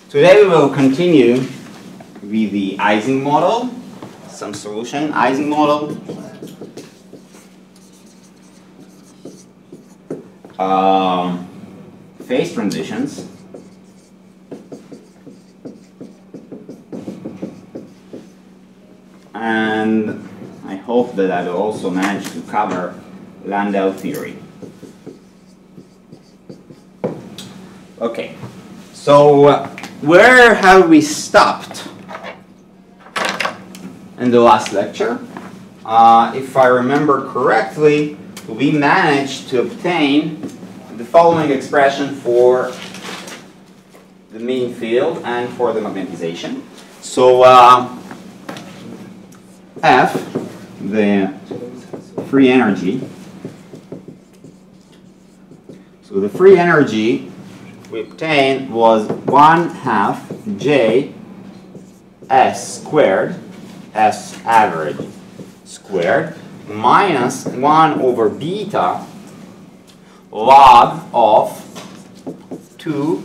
Today we will continue with the Ising model, some solution, Ising model. Phase transitions. And I hope that I will also manage to cover Landau theory. Okay, so where have we stopped in the last lecture? If I remember correctly, we managed to obtain the following expression for the mean field and for the magnetization. So F, the free energy. So the free energy we obtained was 1/2 J S squared, S average squared, minus 1 over beta log of 2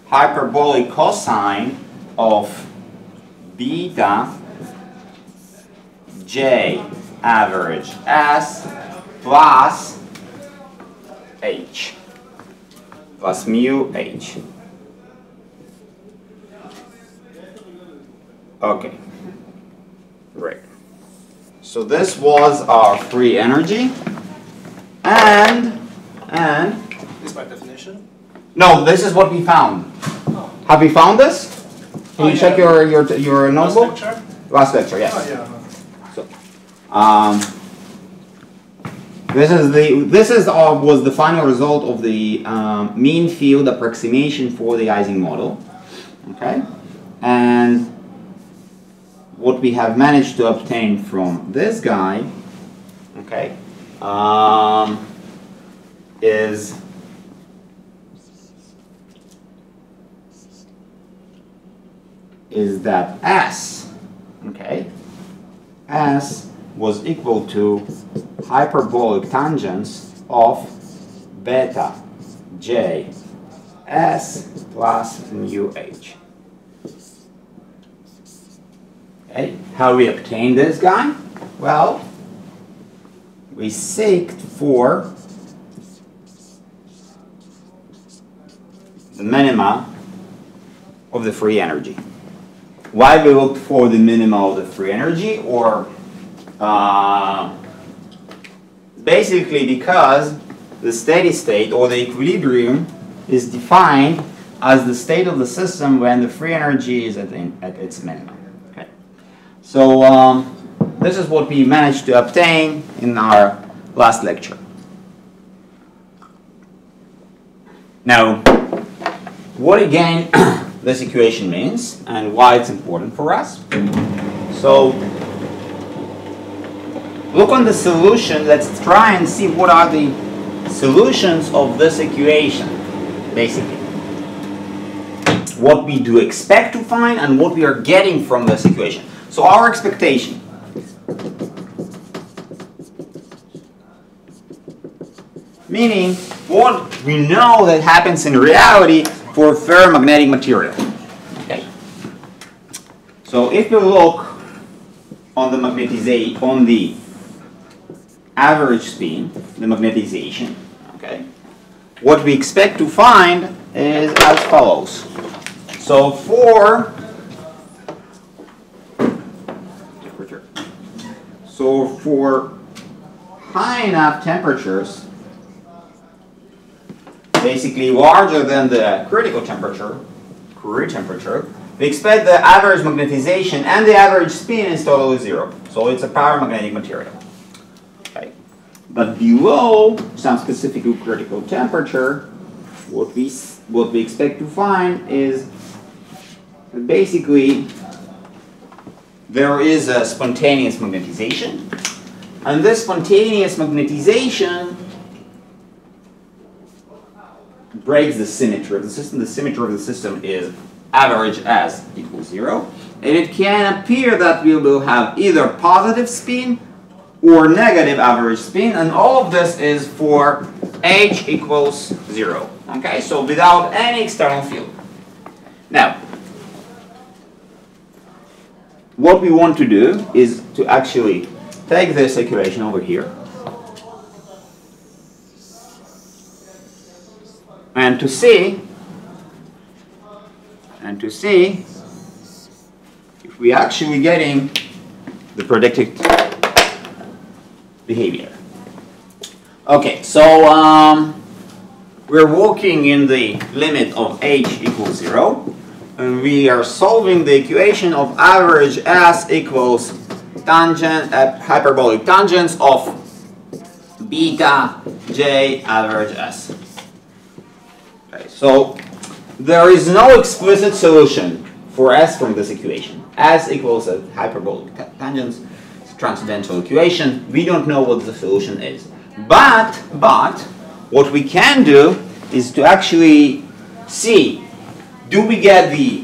hyperbolic cosine of beta J average S plus H plus mu H. Okay, great. So this was our free energy, and This by definition? no, this is what we found. Oh. Have you found this? Can you check your notebook? Last lecture? Last lecture, yes. Oh, yeah. So, was the final result of the mean field approximation for the Ising model. Okay, and what we have managed to obtain from this guy, okay, is that S, okay, S was equal to hyperbolic tangents of beta J S plus mu H. Okay, how we obtain this guy? Well, we seeked for the minima of the free energy. Why we looked for the minima of the free energy? Or basically because the steady state or the equilibrium is defined as the state of the system when the free energy is at its minimum. Okay. So this is what we managed to obtain in our last lecture. Now, what again this equation means and why it's important for us. So look on the solution. Let's try and see what are the solutions of this equation, basically. What we do expect to find and what we are getting from this equation. So our expectation. Meaning what we know that happens in reality for ferromagnetic material. Okay. So if we look on the average spin, the magnetization, okay, what we expect to find is as follows. So for high enough temperatures, basically larger than the critical temperature, Curie temperature, we expect the average magnetization and the average spin is totally zero. So it's a paramagnetic material. Okay. But below some specific critical temperature, what we expect to find is that basically there is a spontaneous magnetization, and this spontaneous magnetization breaks the symmetry of the system. The symmetry of the system is average S equals 0. And it can appear that we will have either positive spin or negative average spin, and all of this is for H equals 0. Okay, so without any external field. Now, what we want to do is to actually take this equation over here and to see if we actually getting the predicted behavior. Okay, so we're working in the limit of h equals 0, and we are solving the equation of average s equals tangent hyperbolic tangents of beta j average s. Okay, so there is no explicit solution for s from this equation. S equals a hyperbolic tangents, it's a transcendental equation. We don't know what the solution is. But what we can do is to actually see, do we get the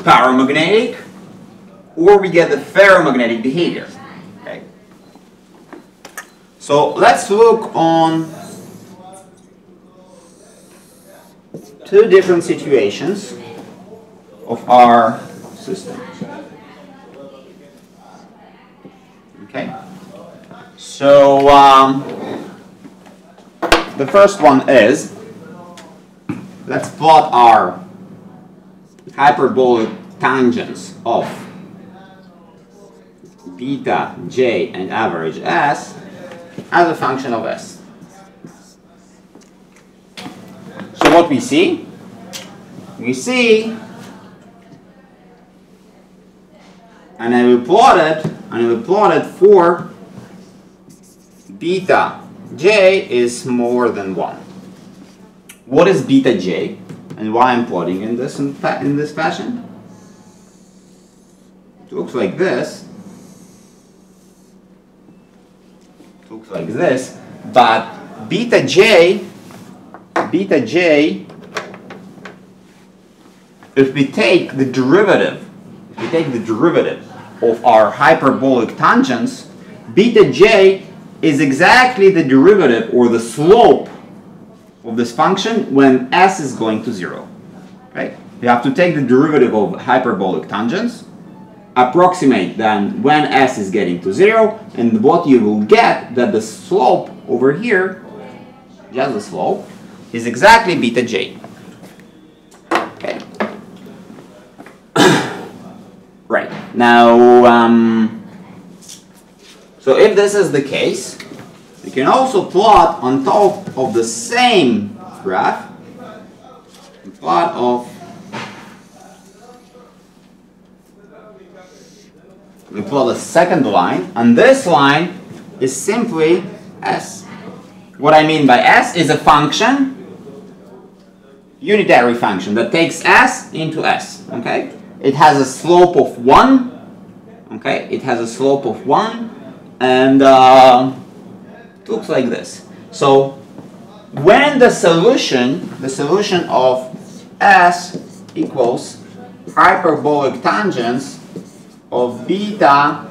paramagnetic or we get the ferromagnetic behavior? Okay. So let's look on two different situations of our system. Okay. So the first one is, let's plot our hyperbolic tangents of beta j and average s as a function of s. So what we see? We see, and I will plot it for beta j is more than 1. What is beta j and why I'm plotting in this fashion? It looks like this. It looks like this, but beta j, if we take the derivative of our hyperbolic tangents, beta j is exactly the derivative or the slope of this function when s is going to 0. Right? You have to take the derivative of hyperbolic tangents, approximate then when s is getting to 0, and what you will get that the slope over here, just the slope, is exactly beta j. Okay. Right. Now, so if this is the case, you can also plot on top of the same graph, we plot a second line, and this line is simply s. What I mean by s is a function, unitary function that takes s into s. Okay, it has a slope of 1. Okay, it has a slope of 1, and it looks like this. So when the solution of s equals hyperbolic tangents of beta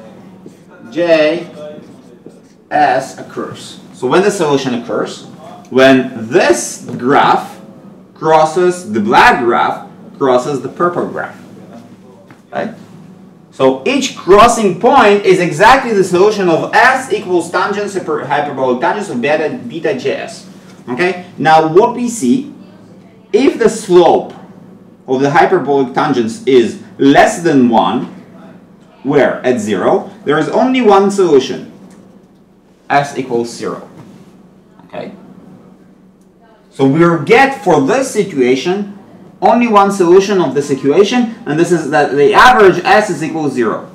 j s occurs. So when the solution occurs, when this graph crosses, the black graph crosses the purple graph. Right? So each crossing point is exactly the solution of s equals tangents, hyperbolic tangents of beta js. Okay? Now what we see, if the slope of the hyperbolic tangents is less than 1, where at 0, there is only one solution, s equals 0. Okay? So we'll get for this situation only one solution of this equation, and this is that the average s is equal to 0.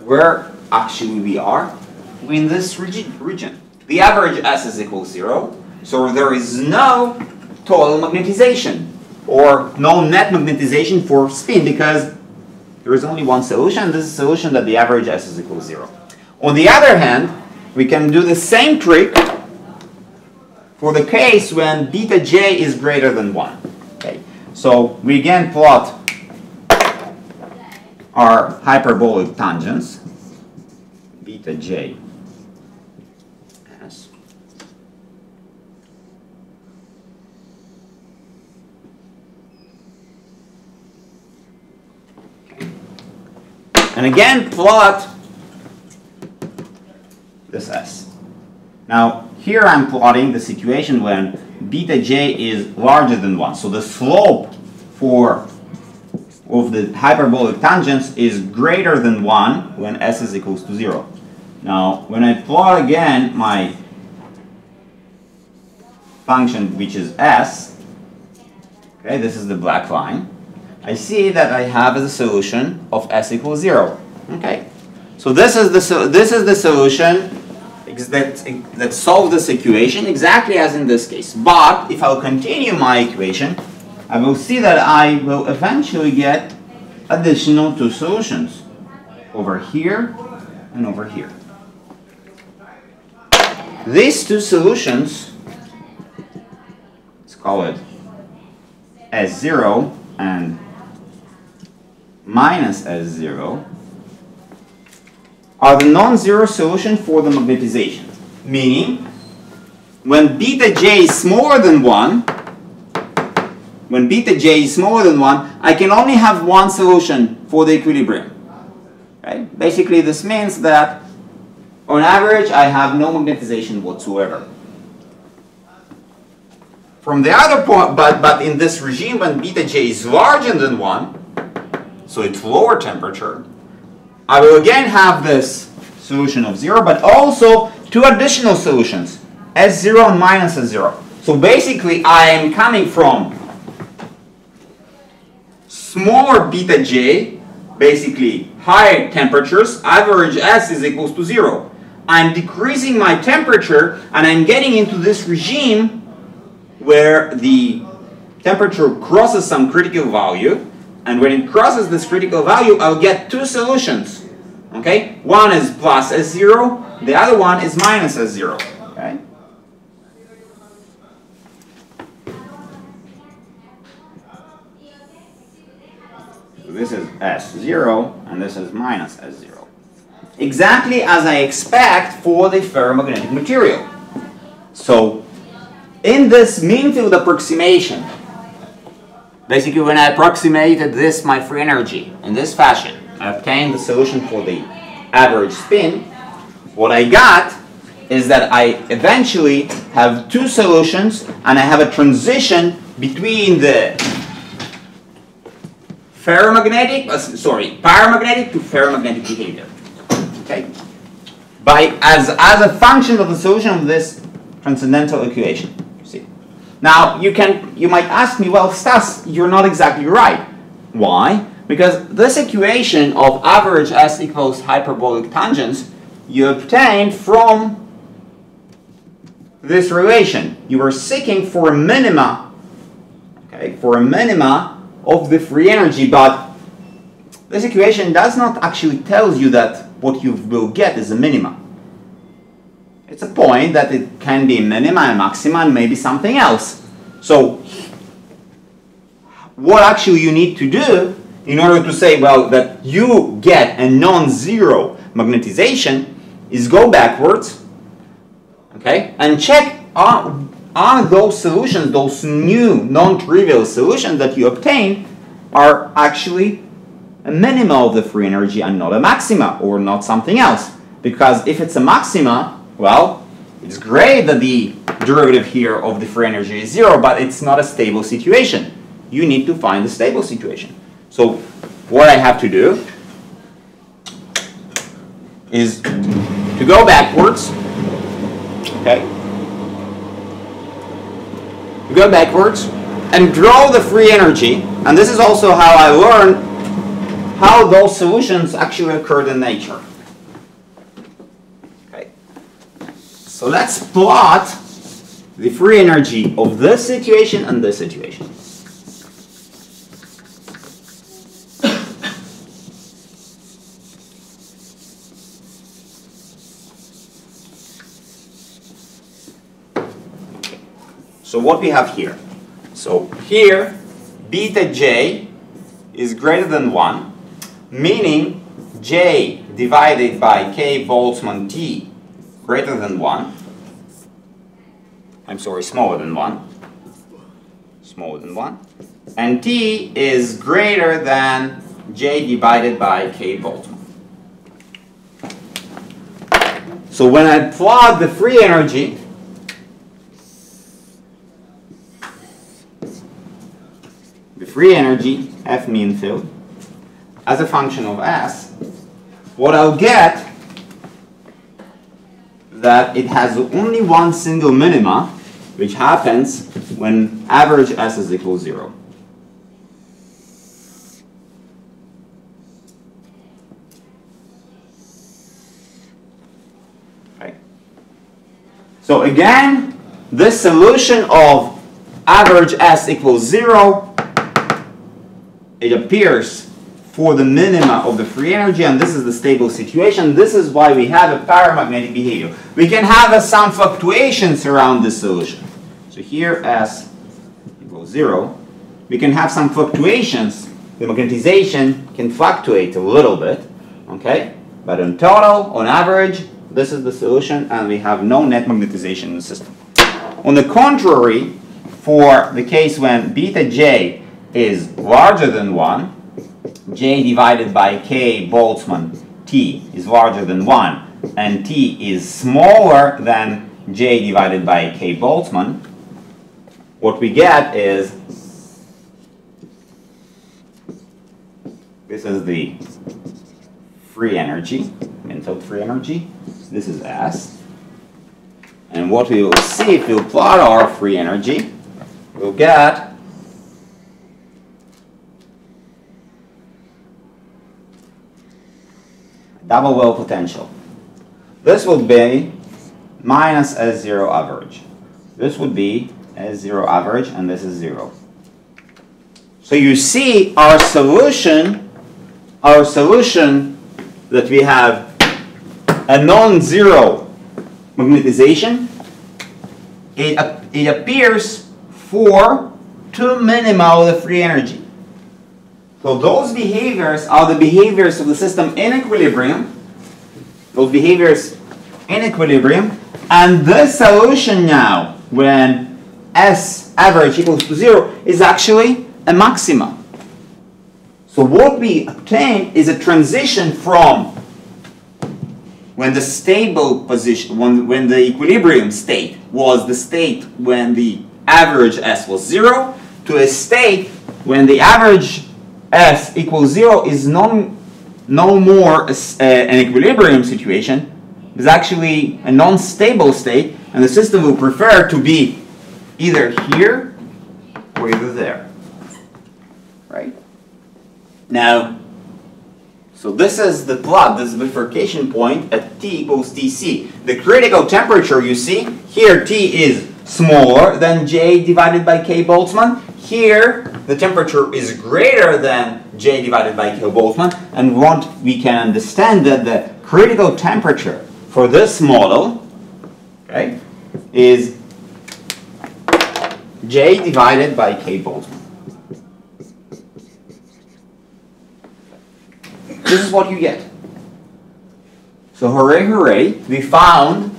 Where actually we are? We're in this region. The average s is equal to 0, so there is no total magnetization or no net magnetization for spin because there is only one solution. This is a solution that the average s is equal to 0. On the other hand, we can do the same trick for the case when beta j is greater than 1. Okay. So we again plot our hyperbolic tangents, beta j s. And again, plot this S. Now, here I'm plotting the situation when beta j is larger than 1. So the slope of the hyperbolic tangents is greater than 1 when S is equals to 0. Now, when I plot again my function, which is S, okay, this is the black line, I see that I have the solution of S equals 0. Okay, so this is the solution that solves this equation exactly as in this case. But if I'll continue my equation, I will see that I will eventually get additional two solutions over here and over here. These two solutions, let's call it S0 and minus S0, are the non-zero solution for the magnetization. Meaning, when beta j is smaller than 1, I can only have one solution for the equilibrium. Right? Basically, this means that on average, I have no magnetization whatsoever. From the other point, but in this regime, when beta j is larger than 1, so it's lower temperature, I will again have this solution of 0, but also two additional solutions, S0 and minus S0. So basically, I am coming from smaller beta j, basically higher temperatures, average S is equals to 0. I'm decreasing my temperature, and I'm getting into this regime where the temperature crosses some critical value, and when it crosses this critical value, I'll get two solutions. Okay? One is plus S0, the other one is minus S0. Okay? So this is S0, and this is minus S0. Exactly as I expect for the ferromagnetic material. So, in this mean field approximation, basically when I approximated this, my free energy, in this fashion, I obtained the solution for the average spin. What I got is that I eventually have two solutions, and I have a transition between the paramagnetic to ferromagnetic behavior. Okay? As a function of the solution of this transcendental equation. See? Now you might ask me, well, Stas, you're not exactly right. Why? Because this equation of average S equals hyperbolic tangents you obtained from this relation. You were seeking for a minima, okay, for a minima of the free energy, but this equation does not actually tell you that what you will get is a minima. It's a point that it can be a minima, a maxima, and maybe something else. So what actually you need to do in order to say, well, that you get a non-zero magnetization is go backwards, okay, and check on those solutions, those new non-trivial solutions that you obtained are actually a minima of the free energy and not a maxima or not something else. Because if it's a maxima, well, it's great that the derivative here of the free energy is 0, but it's not a stable situation. You need to find the stable situation. So what I have to do is to go backwards, okay, to go backwards and draw the free energy, and this is also how I learned how those solutions actually occurred in nature. Okay, so let's plot the free energy of this situation and this situation. So what we have here? So here, beta j is greater than 1, meaning j divided by k Boltzmann T greater than 1. I'm sorry, smaller than 1. Smaller than 1. And T is greater than j divided by k Boltzmann. So when I plot the free energy, F mean field, as a function of S, what I'll get that it has only one single minima, which happens when average S is equal to 0. Okay. So again, this solution of average S equals 0, it appears for the minima of the free energy, and this is the stable situation. This is why we have a paramagnetic behavior. We can have some fluctuations around this solution. So here S equals 0. We can have some fluctuations. The magnetization can fluctuate a little bit, okay? But in total, on average, this is the solution, and we have no net magnetization in the system. On the contrary, for the case when beta j is larger than 1, j divided by k Boltzmann t is larger than 1, and t is smaller than j divided by k Boltzmann, what we get is, this is the free energy, mental free energy, this is S, and what we will see if we plot our free energy, we'll get double well potential. This would be minus S0 average. This would be S0 average, and this is 0. So you see our solution that we have a non-zero magnetization, it appears for two minima of the free energy. So those behaviors are the behaviors of the system in equilibrium. Those behaviors in equilibrium. And this solution now, when S average equals to 0, is actually a maxima. So what we obtain is a transition from when the stable position, when the equilibrium state was the state when the average S was 0, to a state when the average S equals 0 is no more an equilibrium situation. It's actually a non-stable state, and the system will prefer to be either here or either there. Right? Now, so this is the plot, this is the bifurcation point at T equals Tc. The critical temperature, you see, here T is smaller than J divided by K Boltzmann. Here, the temperature is greater than J divided by K Boltzmann, and we can understand that the critical temperature for this model, okay, is J divided by K Boltzmann. This is what you get. So hooray, hooray, we found,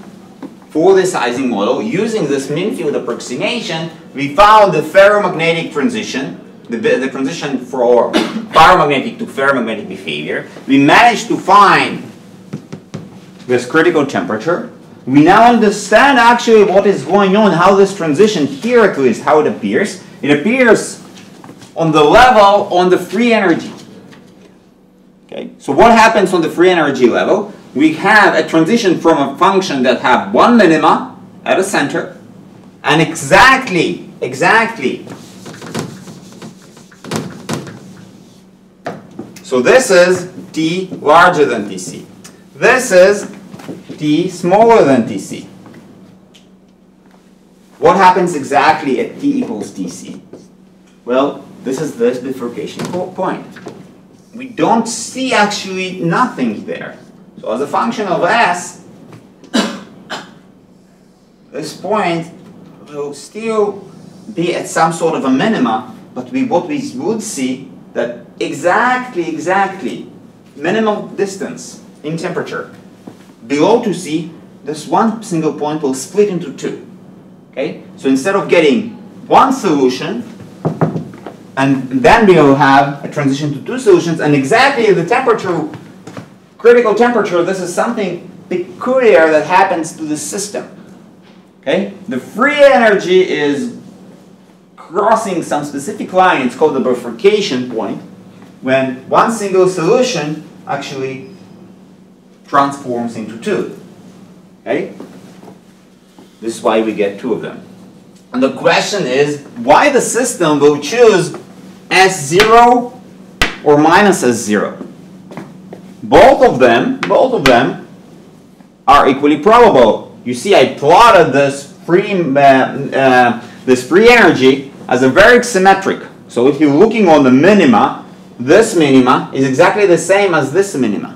for this Ising model, using this mean field approximation, we found the ferromagnetic transition, the transition from paramagnetic to ferromagnetic behavior. We managed to find this critical temperature. We now understand actually what is going on, how this transition, here at least, how it appears. It appears on the level, on the free energy. Okay, so what happens on the free energy level? We have a transition from a function that have one minima at a center, and exactly, so this is T larger than Tc. This is T smaller than Tc. What happens exactly at T equals Tc? Well, this is this bifurcation point. We don't see actually nothing there. So as a function of S, this point will still be at some sort of a minima, but what we would see that exactly minimal distance in temperature below 2C, this one single point will split into two. Okay? So instead of getting one solution, and then we will have a transition to two solutions, and exactly the temperature, critical temperature, this is something peculiar that happens to the system. Okay? The free energy is crossing some specific line, it's called the bifurcation point, when one single solution actually transforms into two. Okay? This is why we get two of them. And the question is, why the system will choose S0 or minus S0? Both of them are equally probable. You see, I plotted this free energy as a very symmetric. So if you're looking on the minima, this minima is exactly the same as this minima.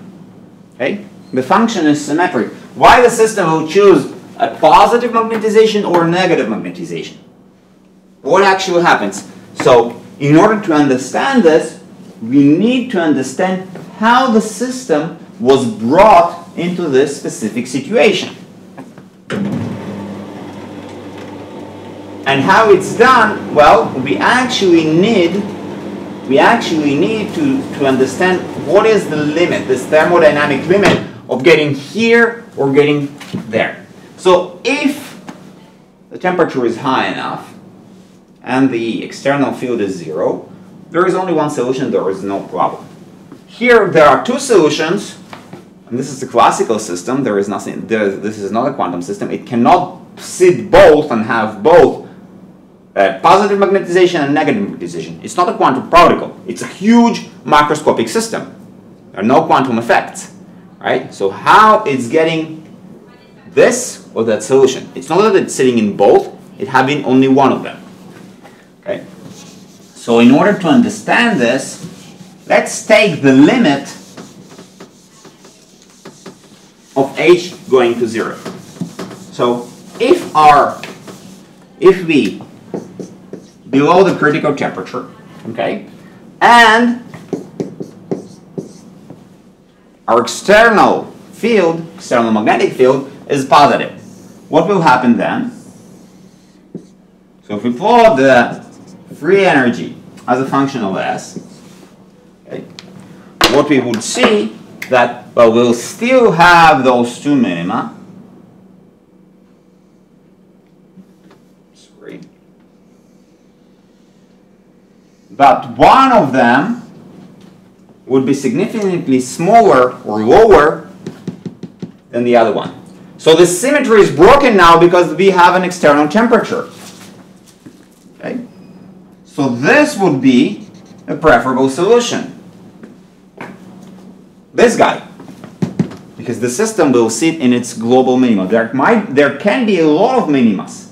Okay? The function is symmetric. Why the system will choose a positive magnetization or negative magnetization? What actually happens? So in order to understand this, we need to understand how the system was brought into this specific situation. And how it's done, well, we actually need to understand what is the limit, this thermodynamic limit of getting here or getting there. So if the temperature is high enough and the external field is 0, there is only one solution, there is no problem. Here there are two solutions, and this is the classical system, there is nothing, this is not a quantum system, it cannot sit both and have both positive magnetization and negative magnetization. It's not a quantum particle, it's a huge macroscopic system. There are no quantum effects, right? So how it's getting this or that solution? It's not that it's sitting in both, it's having only one of them. Okay? So in order to understand this, let's take the limit of H going to 0. So if V below the critical temperature, okay, and our external field, external magnetic field, is positive, what will happen then? So if we plot the free energy as a function of S, okay, what we would see that, well, we'll still have those two minima. Sorry. But one of them would be significantly smaller or lower than the other one. So the symmetry is broken now because we have an external temperature. Okay? So this would be a preferable solution. This guy. Because the system will sit in its global minima. There can be a lot of minimas.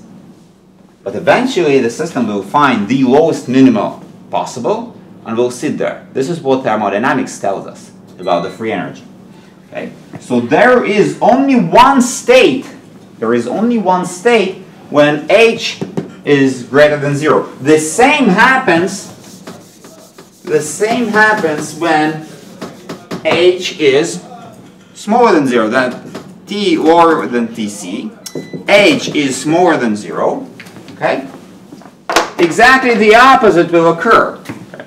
But eventually the system will find the lowest minima possible and will sit there. This is what thermodynamics tells us about the free energy. Okay? So there is only one state. There is only one state when H is greater than 0. The same happens when H is smaller than 0. That T lower than Tc. H is smaller than 0. Okay? Exactly the opposite will occur. Okay.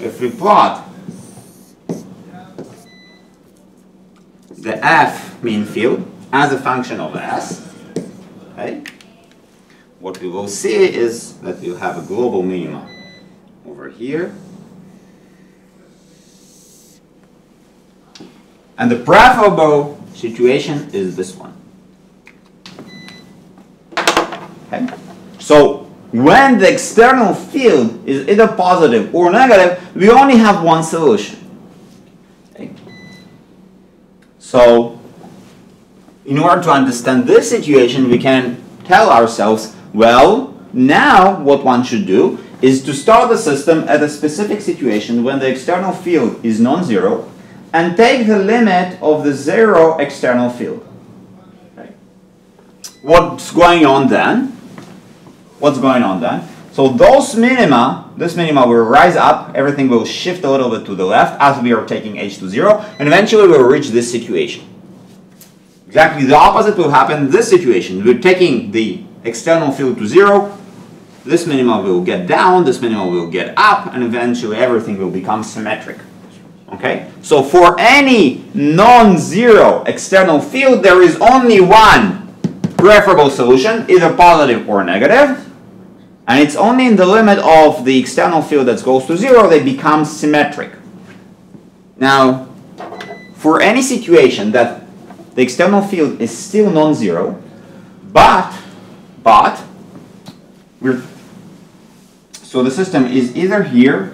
If we plot the F mean field as a function of S, okay, what we will see is that we'll have a global minima over here. And the preferable situation is this one. Okay? So when the external field is either positive or negative, we only have one solution. Okay? So in order to understand this situation, we can tell ourselves, well, now what one should do is to start the system at a specific situation when the external field is non-zero and take the limit of the 0 external field. Okay. What's going on then? So those minima, this minima will rise up, everything will shift a little bit to the left as we are taking H to 0, and eventually we'll reach this situation. Exactly the opposite will happen in this situation. We're taking the external field to 0, this minima will get down, this minima will get up, and eventually everything will become symmetric. Okay? So for any non-zero external field, there is only one preferable solution, either positive or negative. And it's only in the limit of the external field that goes to zero that becomes symmetric. Now, for any situation that the external field is still non-zero, so the system is either here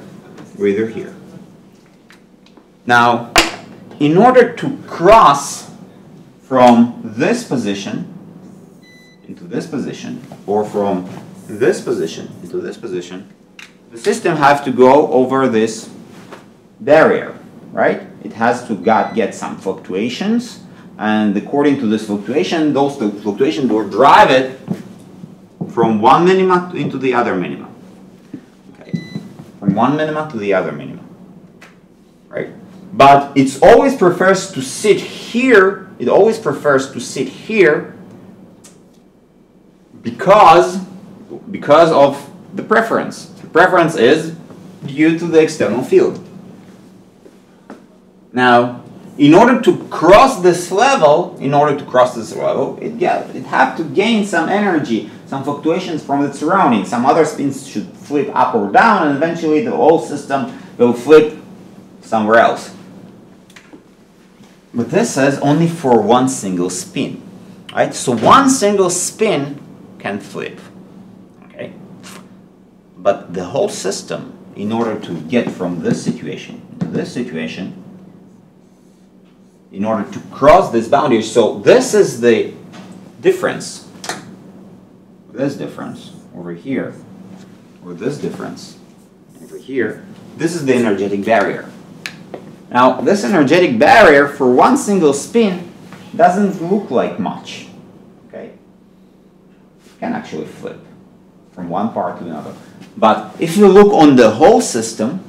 or either here. Now, in order to cross from this position into this position, or from this position into this position, the system has to go over this barrier, right? It has to get some fluctuations, and according to this fluctuation, those fluctuations will drive it from one minima into the other minima. Okay, from one minima to the other minima, right? But it always prefers to sit here. It always prefers to sit here because of the preference. The preference is due to the external field. Now, in order to cross this level, it have to gain some energy, some fluctuations from its surroundings. Some other spins should flip up or down, and eventually the whole system will flip somewhere else. But this says only for one single spin, right? So one single spin can flip, okay? But the whole system, in order to get from this situation to this situation, in order to cross this boundary, so this is the difference, this difference over here, or this difference over here, this is the energetic barrier. Now, this energetic barrier for one single spin doesn't look like much, okay? It can actually flip from one part to another. But if you look on the whole system,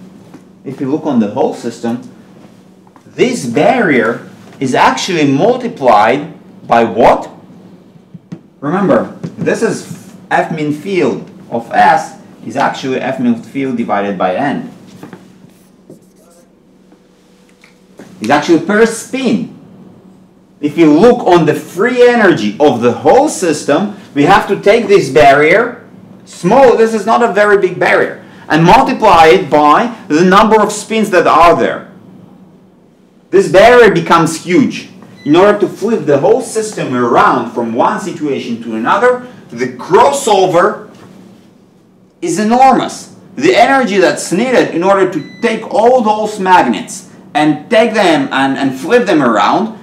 this barrier is actually multiplied by what? Remember, this is F mean field of S is actually F mean field divided by N. It's actually per spin. If you look on the free energy of the whole system, we have to take this barrier, small, this is not a very big barrier, and multiply it by the number of spins that are there. This barrier becomes huge. In order to flip the whole system around from one situation to another, the crossover is enormous. The energy that's needed in order to take all those magnets and take them and flip them around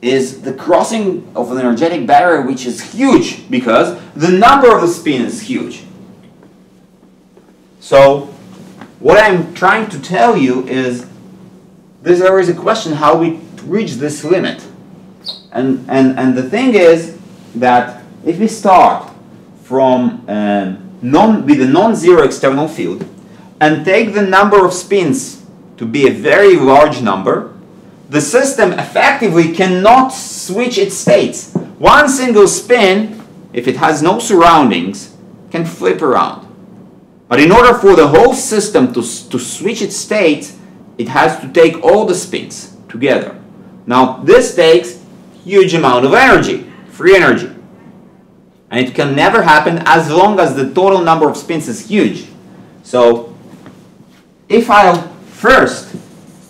is the crossing of an energetic barrier, which is huge because the number of the spin is huge. So what I'm trying to tell you is there is a question how we reach this limit. And the thing is that if we start from with a non-zero external field and take the number of spins to be a very large number, the system effectively cannot switch its states. One single spin, if it has no surroundings, can flip around. But in order for the whole system to switch its states, it has to take all the spins together. Now, this takes huge amount of energy, free energy. And it can never happen as long as the total number of spins is huge. So, if I'll first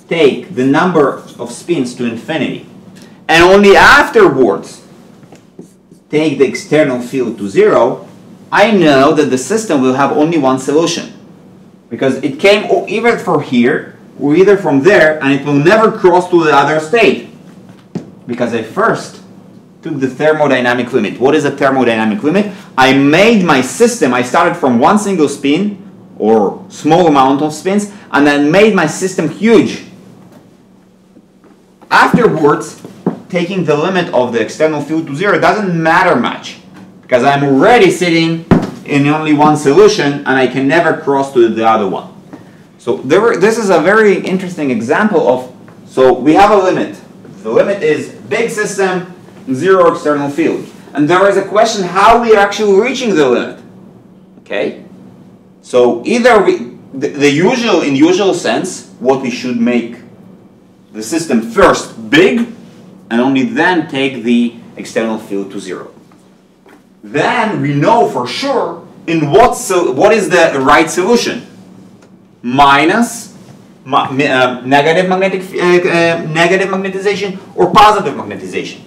take the number of spins to infinity, and only afterwards take the external field to zero, I know that the system will have only one solution. Because it came either from here, or either from there, and it will never cross to the other state. Because I first took the thermodynamic limit. What is a thermodynamic limit? I made my system, I started from one single spin, or small amount of spins, and then made my system huge. Afterwards, taking the limit of the external field to zero doesn't matter much, because I'm already sitting in only one solution, and I can never cross to the other one. So this is a very interesting example of, so we have a limit. The limit is big system, zero external field. And there is a question how we are actually reaching the limit. Okay? So either in usual sense, what we should make the system first big, and only then take the external field to 0. Then we know for sure in what is the right solution. Minus negative magnetization or positive magnetization.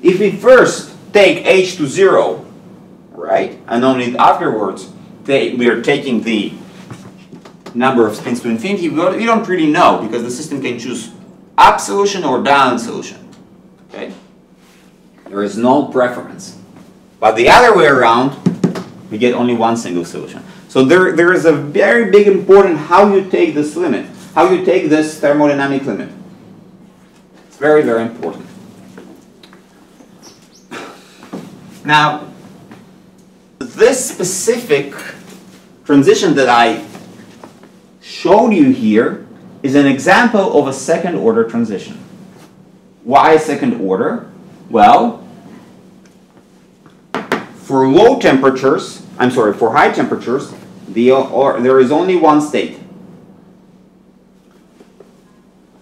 If we first take H to 0, right, and only afterwards we are taking the number of spins to infinity, we don't really know, because the system can choose up solution or down solution. Okay? There is no preference. But the other way around, we get only one single solution. So there is a very big important how you take this limit, how you take this thermodynamic limit. It's very, very important. Now, this specific transition that I showed you here is an example of a second order transition. Why second order? Well, for low temperatures, for high temperatures, there is only one state.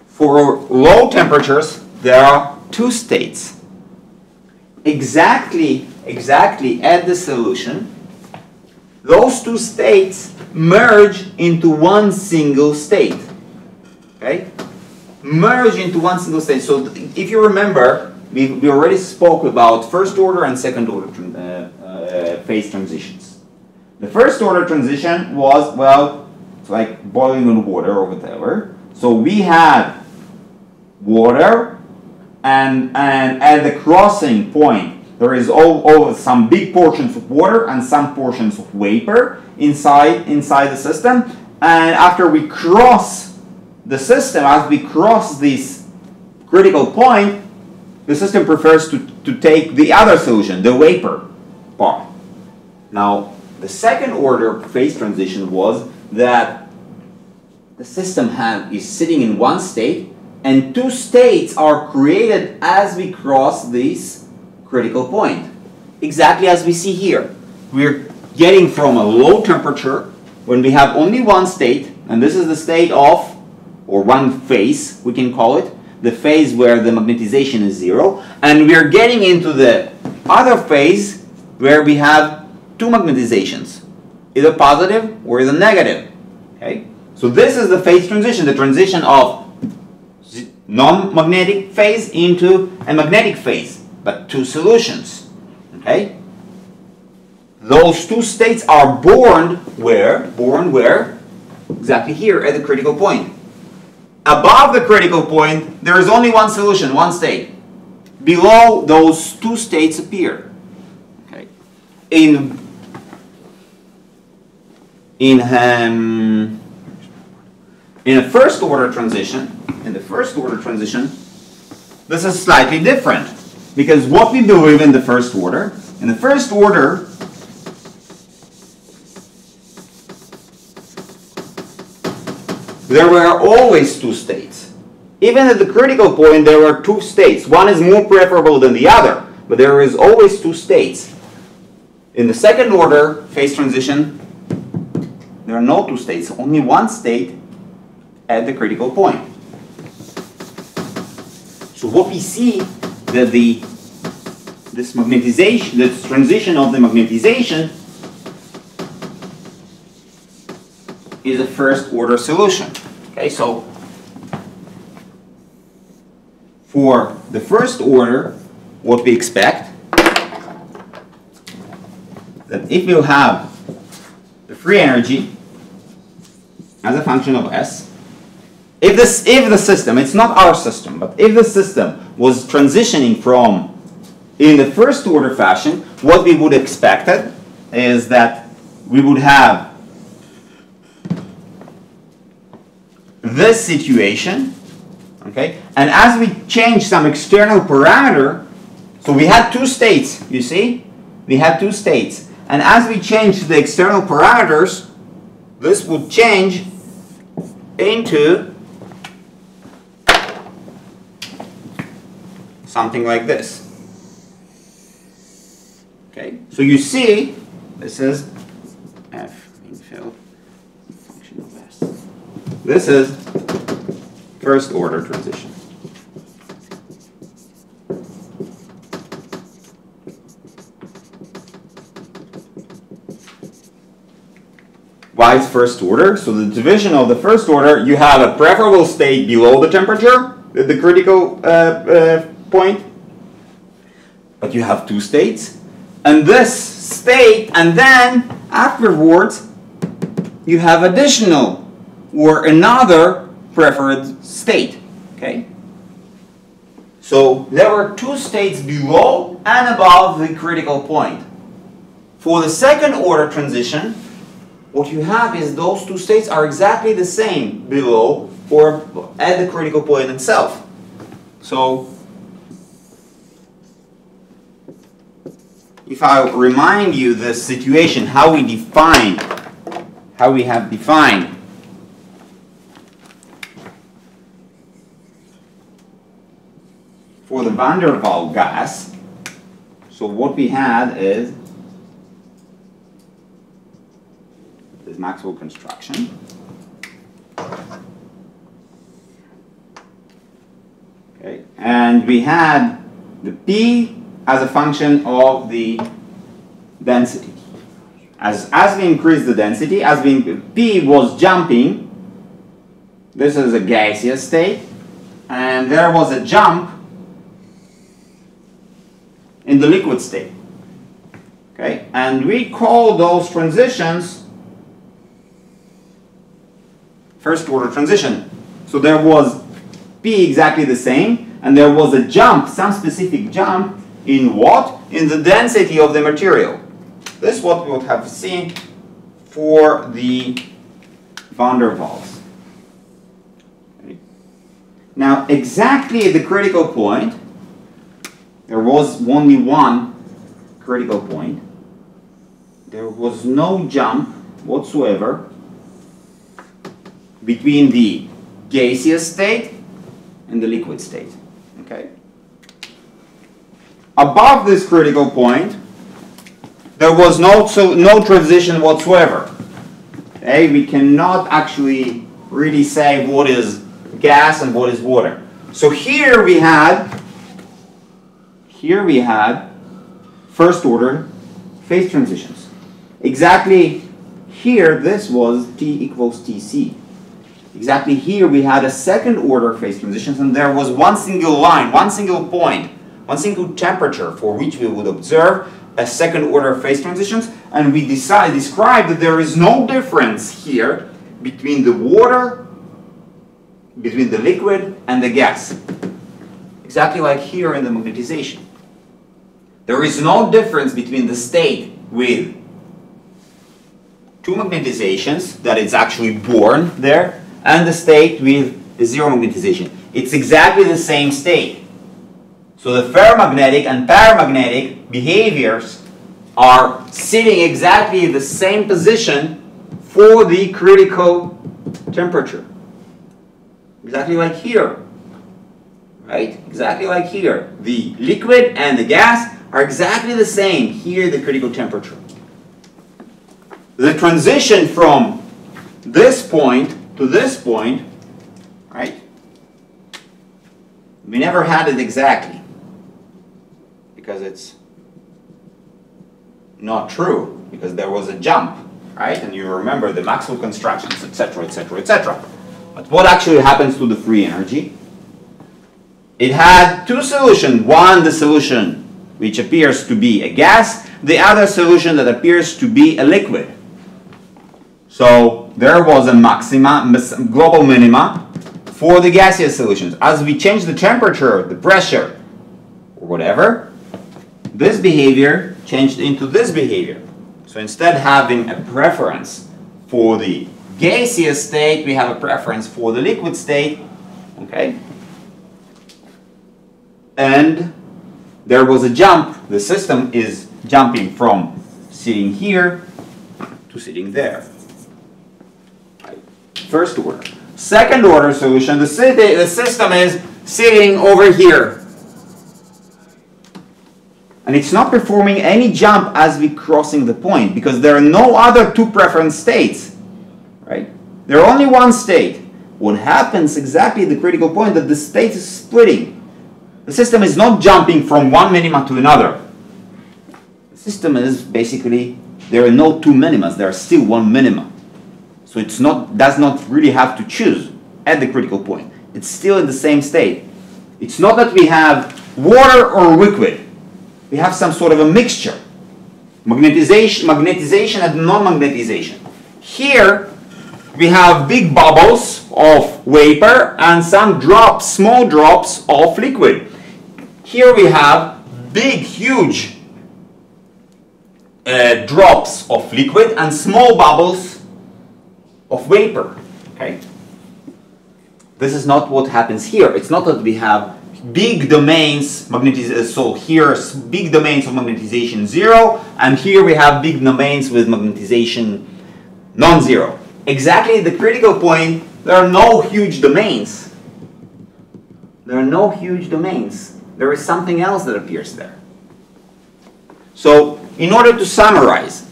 For low temperatures, there are two states. Exactly at the solution, those two states merge into one single state. Okay? Merge into one single state. So if you remember, we already spoke about first order and second order phase transitions. The first order transition was, well, it's like boiling on water or whatever. So we had water, and at the crossing point, there is some big portions of water and some portions of vapor inside the system. And after we cross the system, as we cross this critical point, the system prefers to take the other solution, the vapor part. Now, the second order phase transition was that the system is sitting in one state, and two states are created as we cross this critical point. Exactly as we see here. We're getting from a low temperature when we have only one state, and this is the state of, or one phase, we can call it, the phase where the magnetization is 0, and we are getting into the other phase where we have two magnetizations, either positive or either negative. Okay? So this is the phase transition, the transition of non-magnetic phase into a magnetic phase, but two solutions. Okay? Those two states are born where? Born where? Exactly here at the critical point. Above the critical point, there is only one solution, one state. Below, those two states appear. Okay. In a first order transition, this is slightly different, because what we believe in the first order, there were always two states. Even at the critical point, there were two states. One is more preferable than the other, but there is always two states. In the second order phase transition, there are no two states, only one state at the critical point. So what we see that this transition of the magnetization is a first order solution. Okay, so for the first order, what we expect, that if you have the free energy as a function of S, if the system, it's not our system, but if the system was transitioning from in the first order fashion, what we would expect is that we would have this situation, okay, and as we change some external parameter, so we had two states, you see, we had two states, and as we change the external parameters, this would change into something like this. Okay, so you see, this is f in field function of S. This is first order transition. Why it's first order? So the division of the first order, you have a preferable state below the temperature, the critical point, but you have two states, and this state, and then afterwards you have additional or another preferred state. Okay? So there were two states below and above the critical point. For the second order transition, what you have is those two states are exactly the same below or at the critical point itself. So if I remind you the situation, how we have defined for the van der Waals gas, so what we had is this Maxwell construction. Okay, and we had the P as a function of the density. As we increase the density, P was jumping, this is a gaseous state, and there was a jump in the liquid state. Okay, and we call those transitions first order transition. So there was P exactly the same, and there was a jump, some specific jump, in what? In the density of the material. This is what we would have seen for the van der Waals. Okay. Now, exactly at the critical point, there was only one critical point. There was no jump whatsoever between the gaseous state and the liquid state. Okay? Above this critical point, there was no transition whatsoever. Okay? We cannot actually really say what is gas and what is water. So here we had first order phase transitions. Exactly here, this was T equals Tc. Exactly here we had a second order phase transitions, and there was one single line, one single point, one single temperature for which we would observe a second order phase transitions, and we described that there is no difference here between the water, between the liquid and the gas. Exactly like here in the magnetization. There is no difference between the state with two magnetizations that is actually born there and the state with zero magnetization. It's exactly the same state. So the ferromagnetic and paramagnetic behaviors are sitting exactly in the same position for the critical temperature. Exactly like here. Right? Exactly like here. The liquid and the gas are exactly the same here, the critical temperature. The transition from this point to this point, right? We never had it exactly because it's not true, because there was a jump, right? And you remember the Maxwell constructions, etc., etc., etc. But what actually happens to the free energy? It had two solutions. One, the solution which appears to be a gas, the other solution that appears to be a liquid. So there was a maxima, global minima for the gaseous solutions. As we change the temperature, the pressure, or whatever, this behavior changed into this behavior. So instead of having a preference for the gaseous state, we have a preference for the liquid state. Okay? And there was a jump. The system is jumping from sitting here to sitting there. Right. First order. Second order solution, the system is sitting over here. And it's not performing any jump as we crossing the point, because there are no other two preference states. Right? There are only one state. What happens exactly at the critical point that the state is splitting. The system is not jumping from one minima to another. The system is basically, there are no two minimas, there are still one minima. So it's not, does not really have to choose at the critical point. It's still in the same state. It's not that we have water or liquid. We have some sort of a mixture. Magnetization and non-magnetization. Here we have big bubbles of vapor and some drops, small drops of liquid. Here we have big, huge drops of liquid and small bubbles of vapor. Okay? This is not what happens here. It's not that we have big domains, so here big domains of magnetization 0, and here we have big domains with magnetization non-zero. Exactly at the critical point, there are no huge domains. There are no huge domains. There is something else that appears there. So, in order to summarize,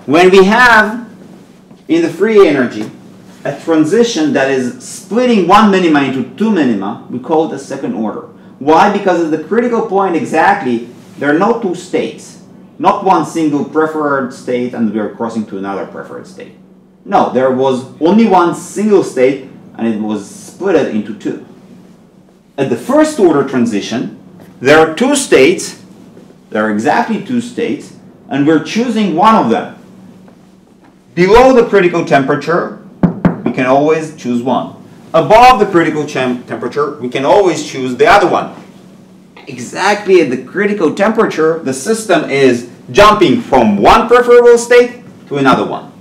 when we have in the free energy a transition that is splitting one minima into two minima, we call it a second order. Why? Because at the critical point exactly, there are no two states. Not one single preferred state and we are crossing to another preferred state. No, there was only one single state and it was split into two. At the first order transition, there are two states, there are exactly two states, and we're choosing one of them. Below the critical temperature, we can always choose one. Above the critical temperature, we can always choose the other one. Exactly at the critical temperature, the system is jumping from one preferable state to another one.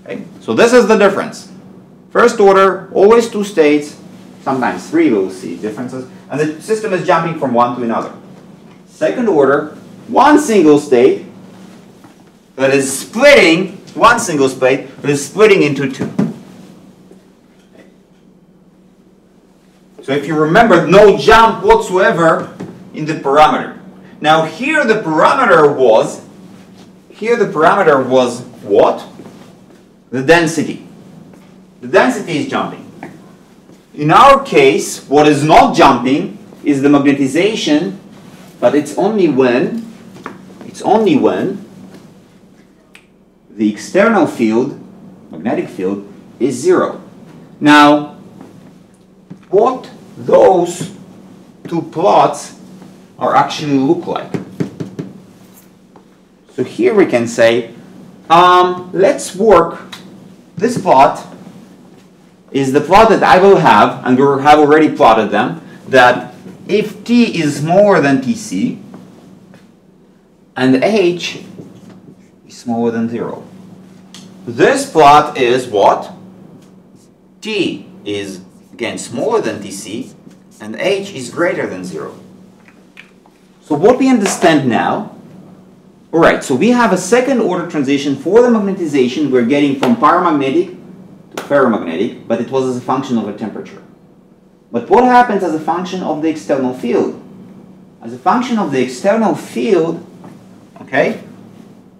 Okay? So this is the difference. First order, always two states, sometimes three, we'll see differences, and the system is jumping from one to another. Second order, one single state that is splitting, one single state that is splitting into two. So if you remember, no jump whatsoever in the parameter. Now here the parameter was what? The density. The density is jumping. In our case, what is not jumping is the magnetization, but it's only when the external field, magnetic field, is zero. Now, what those two plots are actually look like. So here we can say, let's work, this plot is the plot that I will have, and we have already plotted them, that if t is smaller than tc, and h is smaller than 0. This plot is what? T is again smaller than tc, and h is greater than 0. So what we understand now, alright, so we have a second order transition for the magnetization. We're getting from paramagnetic to ferromagnetic, but it was as a function of a temperature. But what happens as a function of the external field? As a function of the external field, okay,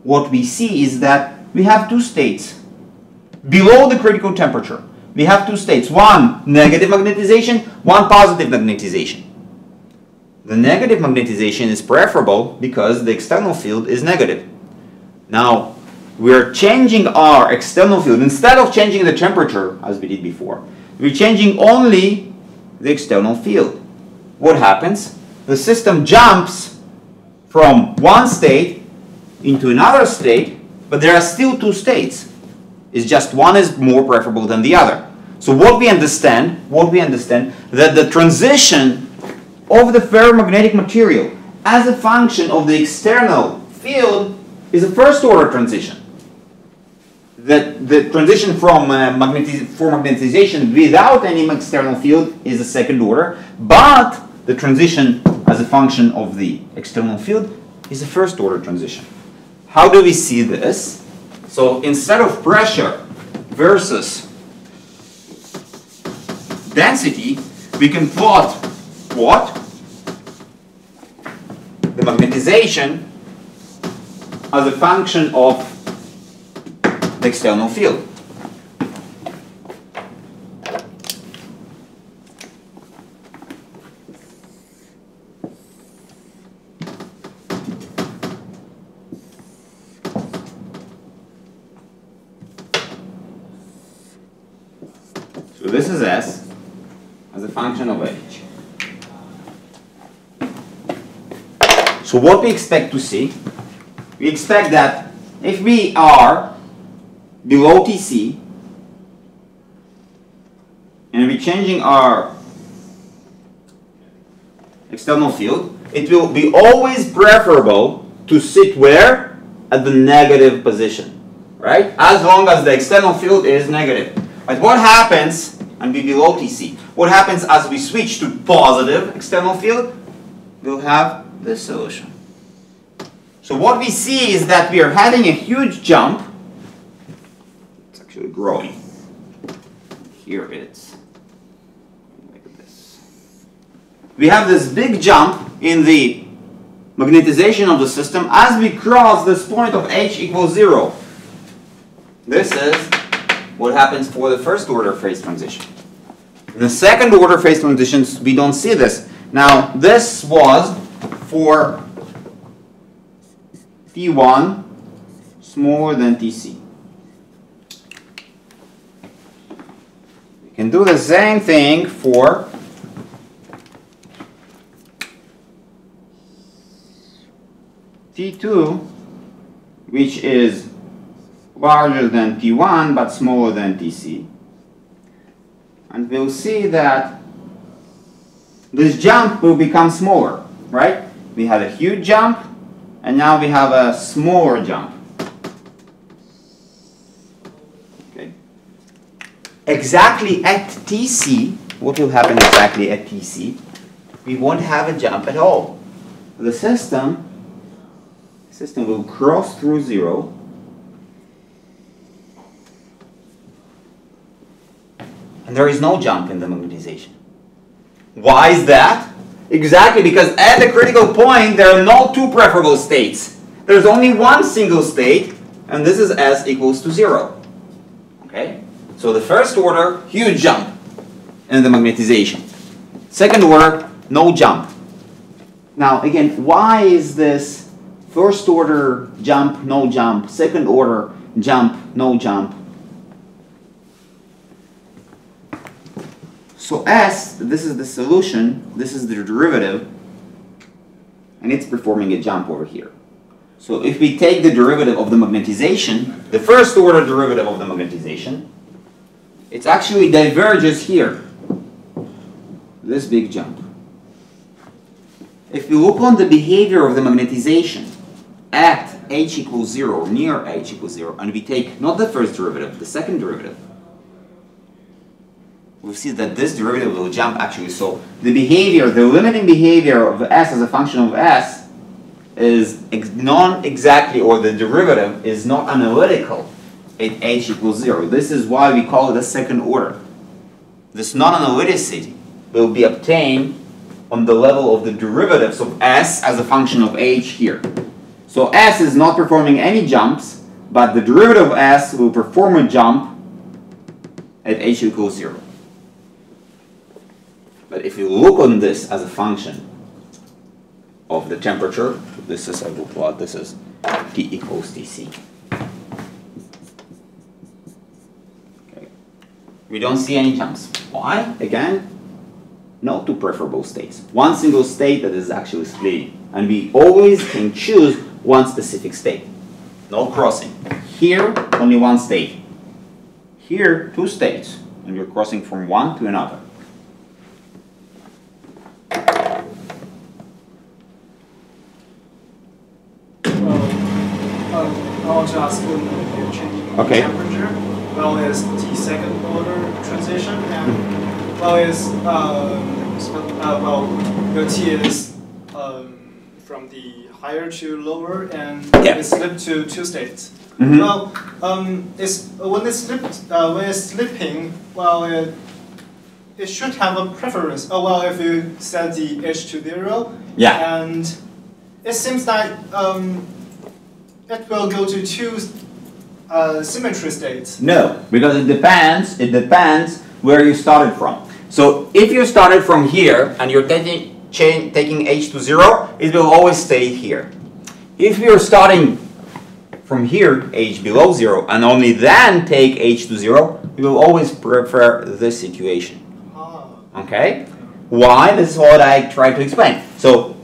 what we see is that we have two states. Below the critical temperature, we have two states. One negative magnetization, one positive magnetization. The negative magnetization is preferable because the external field is negative. Now, we're changing our external field. Instead of changing the temperature, as we did before, we're changing only the external field. What happens? The system jumps from one state into another state, but there are still two states. It's just one is more preferable than the other. So what we understand that the transition of the ferromagnetic material as a function of the external field is a first order transition. The transition from magnetization without any external field is a second order, but the transition as a function of the external field is a first order transition. How do we see this? So instead of pressure versus density, we can plot what? The magnetization as a function of the external field. So this is S as a function of H. So what we expect to see, we expect that if we are below TC, and we're changing our external field, it will be always preferable to sit where? At the negative position, right? As long as the external field is negative. But what happens, and be below TC, what happens as we switch to positive external field? We'll have this solution. So what we see is that we are having a huge jump. It's actually growing. Here it's like this. We have this big jump in the magnetization of the system as we cross this point of H equals 0. This is what happens for the first order phase transition. In the second order phase transitions, we don't see this. Now, this was for T1 smaller than Tc. We can do the same thing for T2, which is larger than T1 but smaller than Tc. And we'll see that this jump will become smaller, right? We had a huge jump, and now we have a smaller jump. Okay. Exactly at Tc, what will happen exactly at Tc? We won't have a jump at all. The system will cross through 0. And there is no jump in the magnetization. Why is that? Exactly because at the critical point there are no two preferable states. There's only one single state, and this is S equals to 0. Okay? So the first order, huge jump in the magnetization. Second order, no jump. Now again, why is this first order jump, no jump, second order jump, no jump? So S, this is the solution, this is the derivative, and it's performing a jump over here. So if we take the derivative of the magnetization, the first order derivative of the magnetization, it actually diverges here. This big jump. If we look on the behavior of the magnetization at H equals 0, near H equals 0, and we take not the first derivative, the second derivative, we see that this derivative will jump actually. So the behavior, the limiting behavior of S as a function of S is non-exactly, or the derivative is not analytical at H equals 0. This is why we call it a second order. This non-analyticity will be obtained on the level of the derivatives of S as a function of H here. So S is not performing any jumps, but the derivative of S will perform a jump at H equals 0. But if you look on this as a function of the temperature, this is, I will plot, this is T equals Tc. Okay. We don't see any jumps. Why? Again, no two preferable states. One single state that is actually splitting. And we always can choose one specific state. No crossing. Here, only one state. Here, two states. And we're crossing from one to another. I want to ask when you're changing temperature. Well, is T second order transition, and well is your T is from the higher to lower, and it's slipped to two states. Mm-hmm. Well, when it's slipping, well, it should have a preference. Oh well, if you set the H to 0, and it seems like it will go to two symmetry states. No, because it depends where you started from. So if you started from here and you're taking H to 0, it will always stay here. If you're starting from here H below 0 and only then take H to 0, you will always prefer this situation. Okay? Why? This is what I tried to explain. So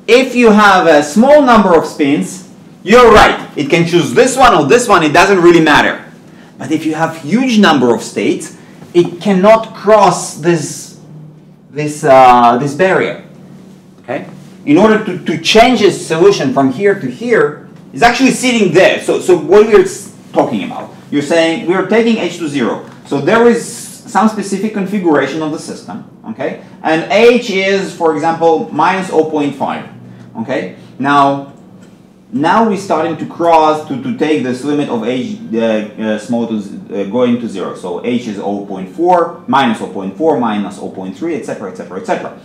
if you have a small number of spins, you're right. It can choose this one or this one, it doesn't really matter. But if you have huge number of states, it cannot cross this barrier. Okay? In order to change its solution from here to here, it's actually sitting there. So what we're talking about, you're saying we're taking H to 0. So there is some specific configuration of the system, okay? And H is, for example, minus 0.5, okay? Now we're starting to cross, to take this limit of H small to going to 0. So H is 0.4, minus 0.4, minus 0.3, etc., etc., etc.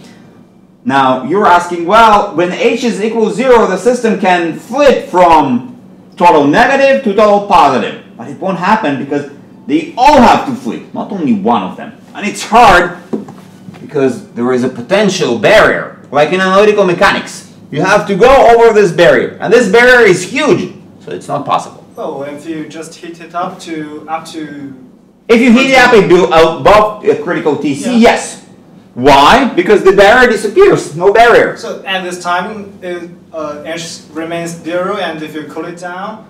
Now you're asking, well, when H is equal to 0, the system can flip from total negative to total positive. But it won't happen because they all have to flip, not only one of them. And it's hard because there is a potential barrier, like in analytical mechanics. You have to go over this barrier, and this barrier is huge, so it's not possible. Oh, if you just heat it up to If you heat it up above critical TC, yeah. Yes. Why? Because the barrier disappears, no barrier. So at this time, H remains 0, and if you cool it down,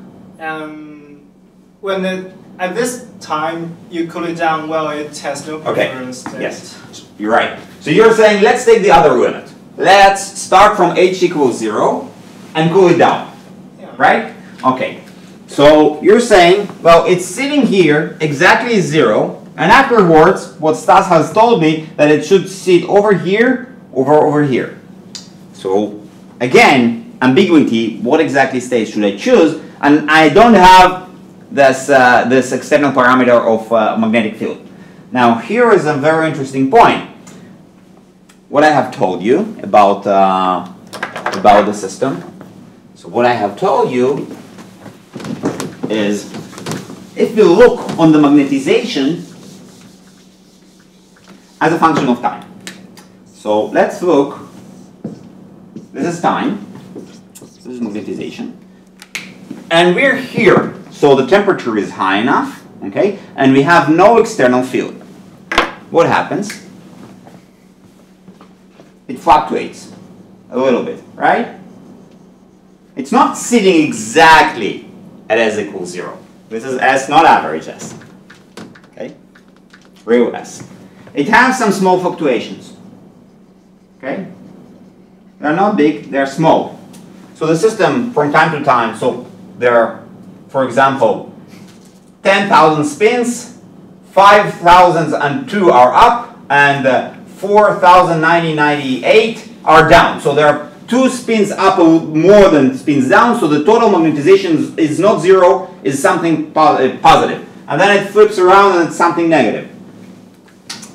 at this time you cool it down, well, it has no preference. Okay. Yes, you're right. So you're saying let's take the other limit. Let's start from H equals 0 and cool it down, yeah. Right? Okay. So you're saying, well, it's sitting here exactly 0. And afterwards, what Stas has told me, that it should sit over here, over here. So, again, ambiguity, what exactly state should I choose? And I don't have this external parameter of magnetic field. Now, here is a very interesting point. What I have told you about the system. So what I have told you is, if you look on the magnetization as a function of time. So let's look. This is time. This is magnetization. And we're here. So the temperature is high enough, okay? And we have no external field. What happens? It fluctuates a little bit, right? It's not sitting exactly at S equals 0. This is S, not average S. Okay? Real S. It has some small fluctuations. Okay? They're not big, they're small. So the system, from time to time, so there are, for example, 10,000 spins, 5,002 are up, and 4,998 are down. So there are 2 spins up more than spins down, so the total magnetization is not 0, is something positive. And then it flips around and it's something negative.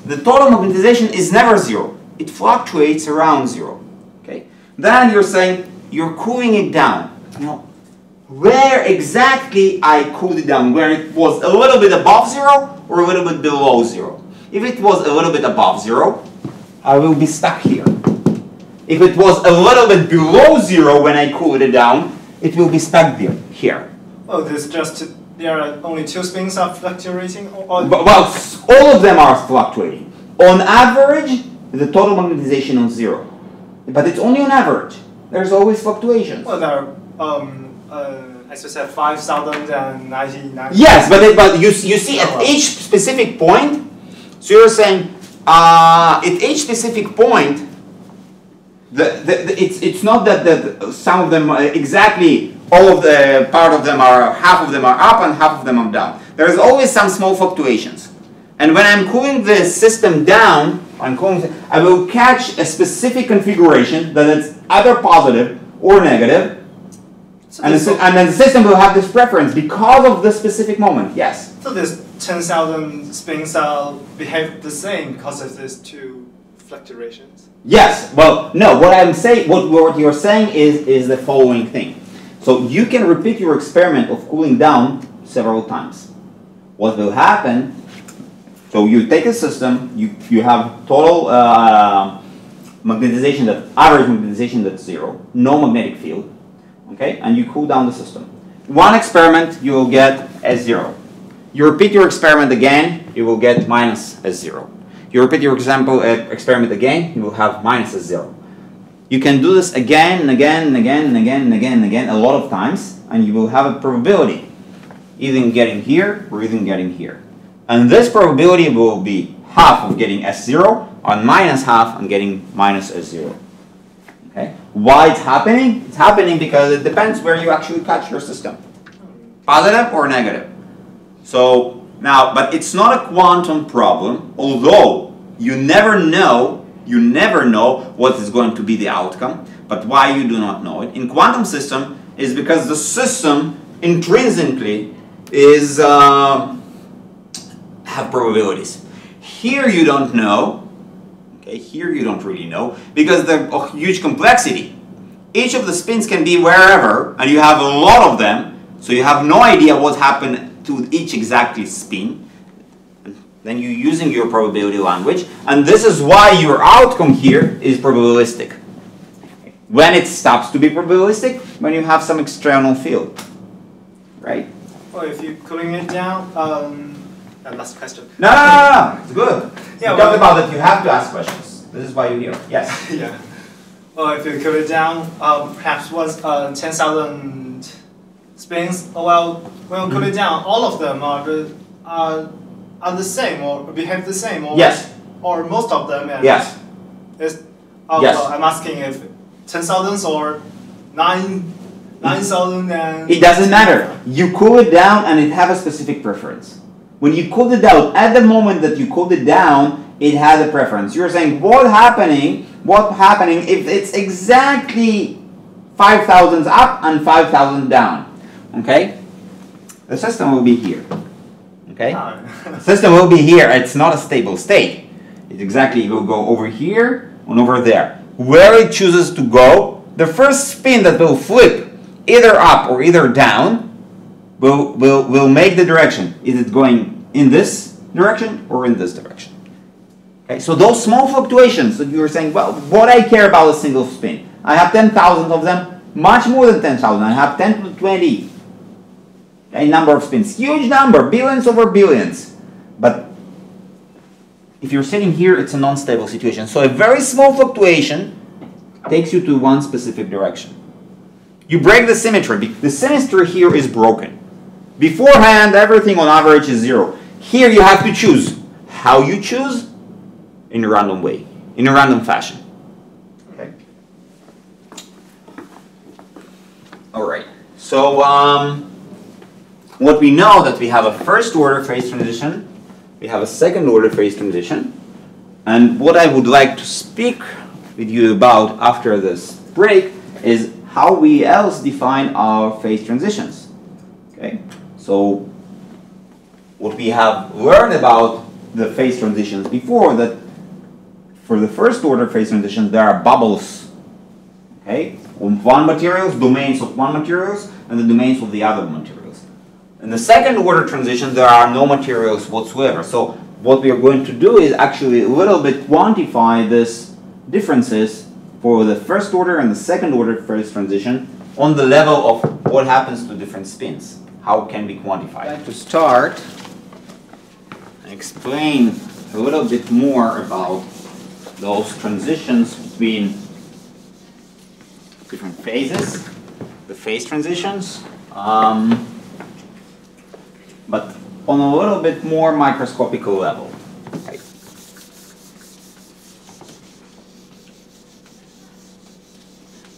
The total magnetization is never 0. It fluctuates around 0. Okay? Then you're saying you're cooling it down. You know, where exactly I cooled it down? Where it was a little bit above 0 or a little bit below 0? If it was a little bit above 0, I will be stuck here. If it was a little bit below 0 when I cooled it down, it will be stuck there, here. Oh, there are only 2 spins are fluctuating? Well, all of them are fluctuating. On average, the total magnetization is 0. But it's only on average. There's always fluctuations. Well, there are, as you said, 5,099. Yes, but you see at each specific point, so you're saying, at each specific point, it's not that some of them exactly all of the part of them are, half of them are up and half of them are down. There's always some small fluctuations. And when I'm cooling the system down, I will catch a specific configuration that is either positive or negative. So and then the system will have this preference because of this specific moment, yes. So this 10,000 spins behave the same because of these 2 fluctuations? Yes, well, no, what I'm saying, what you're saying is the following thing. So you can repeat your experiment of cooling down several times. What will happen, so you take a system, you have total magnetization, average magnetization that's 0, no magnetic field, okay, and you cool down the system. one experiment, you will get S0. You repeat your experiment again, you will get minus S0. You repeat your experiment again, you will have minus S0. You can do this again and again and again and again and again and again a lot of times, and you will have a probability either getting here or either getting here. And this probability will be half of getting S0 and minus half on getting minus S0. Okay? Why it's happening? It's happening because it depends where you actually catch your system. Positive or negative. So now, but it's not a quantum problem, although you never know what is going to be the outcome. But why you do not know it? In quantum system is because the system intrinsically is have probabilities. Here you don't know. Okay, here you don't really know because there's a huge complexity. Each of the spins can be wherever, and you have a lot of them, so you have no idea what happened to each exactly spin. Then you're using your probability language, and this is why your outcome here is probabilistic. When it stops to be probabilistic, when you have some external field, right? Or if you're cooling it down, last question. No, it's good. Yeah, we talked about that. You have to ask questions. This is why you're here. Yes. Yeah. Well, if you cool it down, perhaps once 10,000 spins. Well, when you cool it down, all of them are the same or behave the same, or yes, or most of them. And yes. Yes. I'm asking if 10,000 or 9,000 and. It doesn't matter. You cool it down, and it has a specific preference. When you cooled it down, at the moment that you cooled it down, it had a preference. You're saying what's happening if it's exactly 5,000 up and 5,000 down. Okay? The system will be here. Okay? The system will be here. It's not a stable state. It exactly will go over here and over there. Where it chooses to go, the first spin that will flip either up or either down will make the direction. Is it going in this direction or in this direction? Okay, so those small fluctuations that you were saying, well, what I care about a single spin. I have 10,000 of them, much more than 10,000. I have 10 to 20. A number of spins, huge number, billions over billions. But if you're sitting here, it's a non-stable situation. So a very small fluctuation takes you to one specific direction. You break the symmetry. The symmetry here is broken. Beforehand, everything on average is 0. Here you have to choose. How you choose? In a random way, in a random fashion. Okay. All right. So what we know that we have a first order phase transition, we have a second order phase transition, and what I would like to speak with you about after this break is how we else define our phase transitions. Okay. So what we have learned about the phase transitions before, that for the first order phase transitions there are bubbles, okay, on one materials, domains of one materials, and the domains of the other materials. In the second order transition there are no materials whatsoever. So what we are going to do is actually a little bit quantify these differences for the first order and the second order phase transition on the level of what happens to different spins. How can we quantify it? To start, explain a little bit more about those transitions between different phases, the phase transitions, but on a little bit more microscopical level. Okay.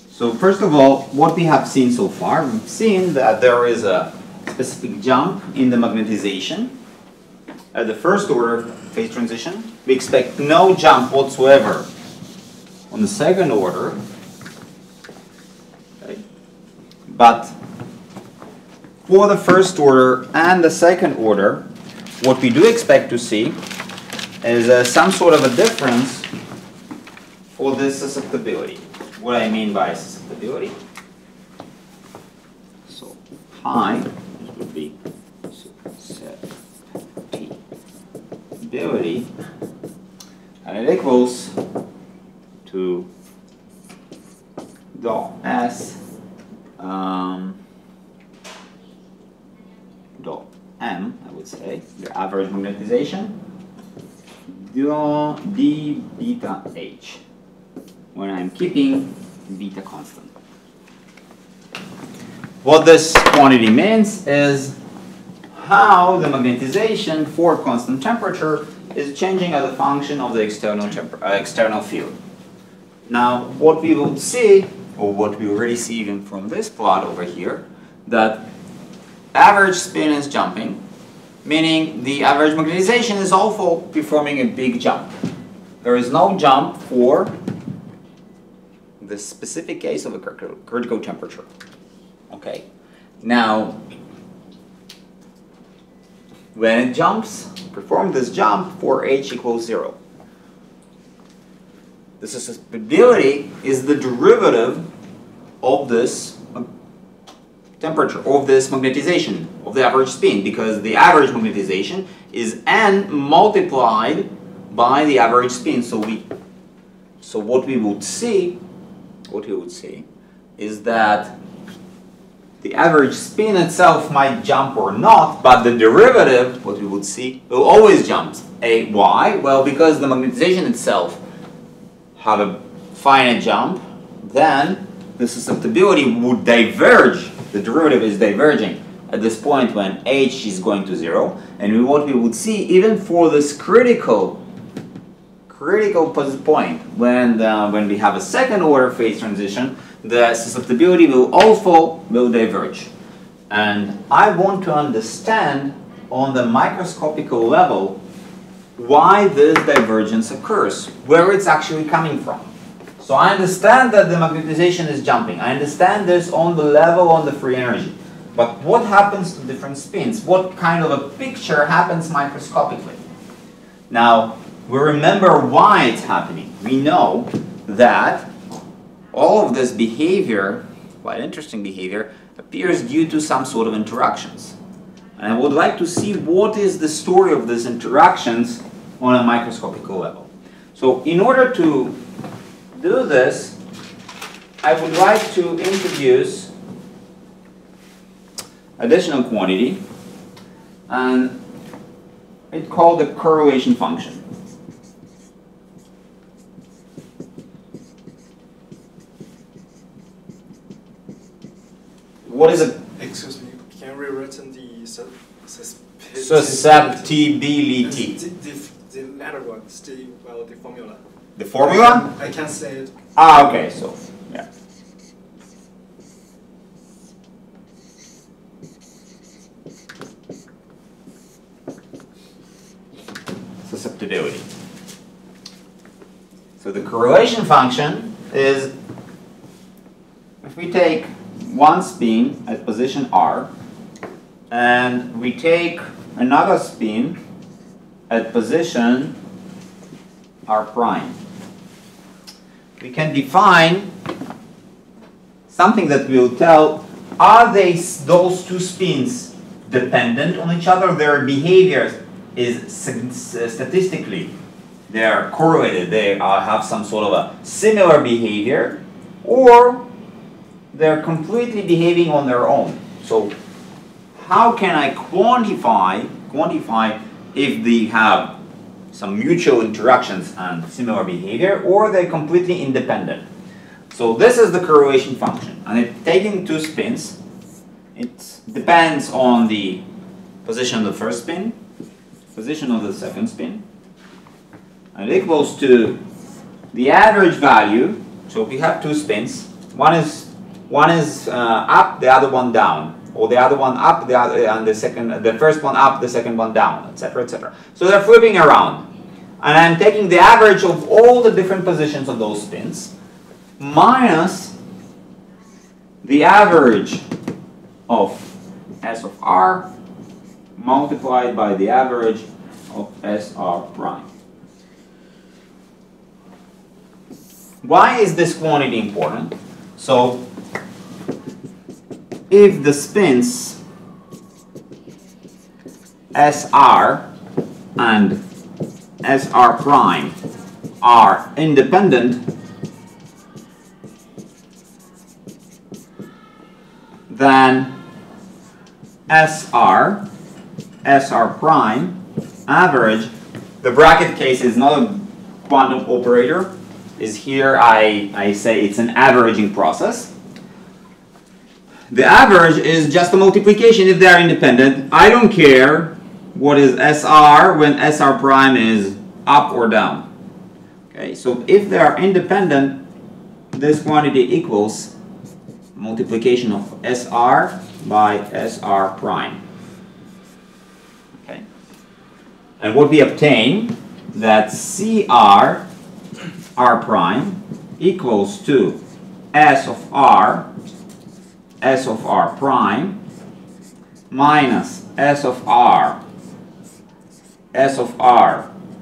So first of all, what we have seen so far, we've seen that there is a specific jump in the magnetization at the first order phase transition. We expect no jump whatsoever on the second order. Okay. But for the first order and the second order, what we do expect to see is some sort of a difference for this susceptibility. What I mean by susceptibility, so pi, this would be susceptibility, and it equals to dot s average magnetization, d beta h, when I'm keeping beta constant. What this quantity means is how the magnetization for constant temperature is changing as a function of the external field. Now, what we will see, or what we already see even from this plot over here, that average spin is jumping, meaning the average magnetization is also performing a big jump. There is no jump for the specific case of a critical temperature. Okay. Now, when it jumps, perform this jump for h equals 0. The susceptibility is the derivative of this temperature, of this magnetization, of the average spin, because the average magnetization is n multiplied by the average spin. So what we would see is that the average spin itself might jump or not, but the derivative, what we would see, will always jump. Why? Well, because the magnetization itself have a finite jump, then the susceptibility would diverge. The derivative is diverging at this point when h is going to 0. And what we would see, even for this critical point, when we have a second order phase transition, the susceptibility will also diverge. And I want to understand on the microscopical level why this divergence occurs, where it's actually coming from. So I understand that the magnetization is jumping. I understand this on the level on the free energy. But what happens to different spins? What kind of a picture happens microscopically? Now, we remember why it's happening. We know that all of this behavior, quite interesting behavior, appears due to some sort of interactions. And I would like to see what is the story of these interactions on a microscopical level. So in order to do this, I would like to introduce additional quantity, and it's called the correlation function. What is it? Excuse me, can you rewritten the susceptibility? The latter one, the formula. The formula? I can't say it. Ah, okay, so, yeah. Susceptibility. So the correlation function is, if we take one spin at position R, and we take another spin at position R prime, we can define something that will tell, are those two spins dependent on each other? Their behavior is statistically, they are correlated, they have some sort of a similar behavior, or they're completely behaving on their own. So how can I quantify if they have some mutual interactions and similar behavior, or they're completely independent? So this is the correlation function, and it's taking two spins. It depends on the position of the first spin, position of the second spin, and it equals to the average value. So we have two spins. One is up, the other one down, or the other one up, and the first one up, the second one down, etc., etc. So they're flipping around, and I'm taking the average of all the different positions of those spins minus the average of S of R multiplied by the average of SR prime. Why is this quantity important? So if the spins SR and SR prime are independent, then SR prime average, the bracket case is not a quantum operator. Is here I say it's an averaging process. The average is just a multiplication if they are independent. I don't care what is SR when SR prime is up or down. Okay, so if they are independent, this quantity equals multiplication of SR by SR prime. Okay, and what we obtain that CR R prime equals to S of R prime minus S of R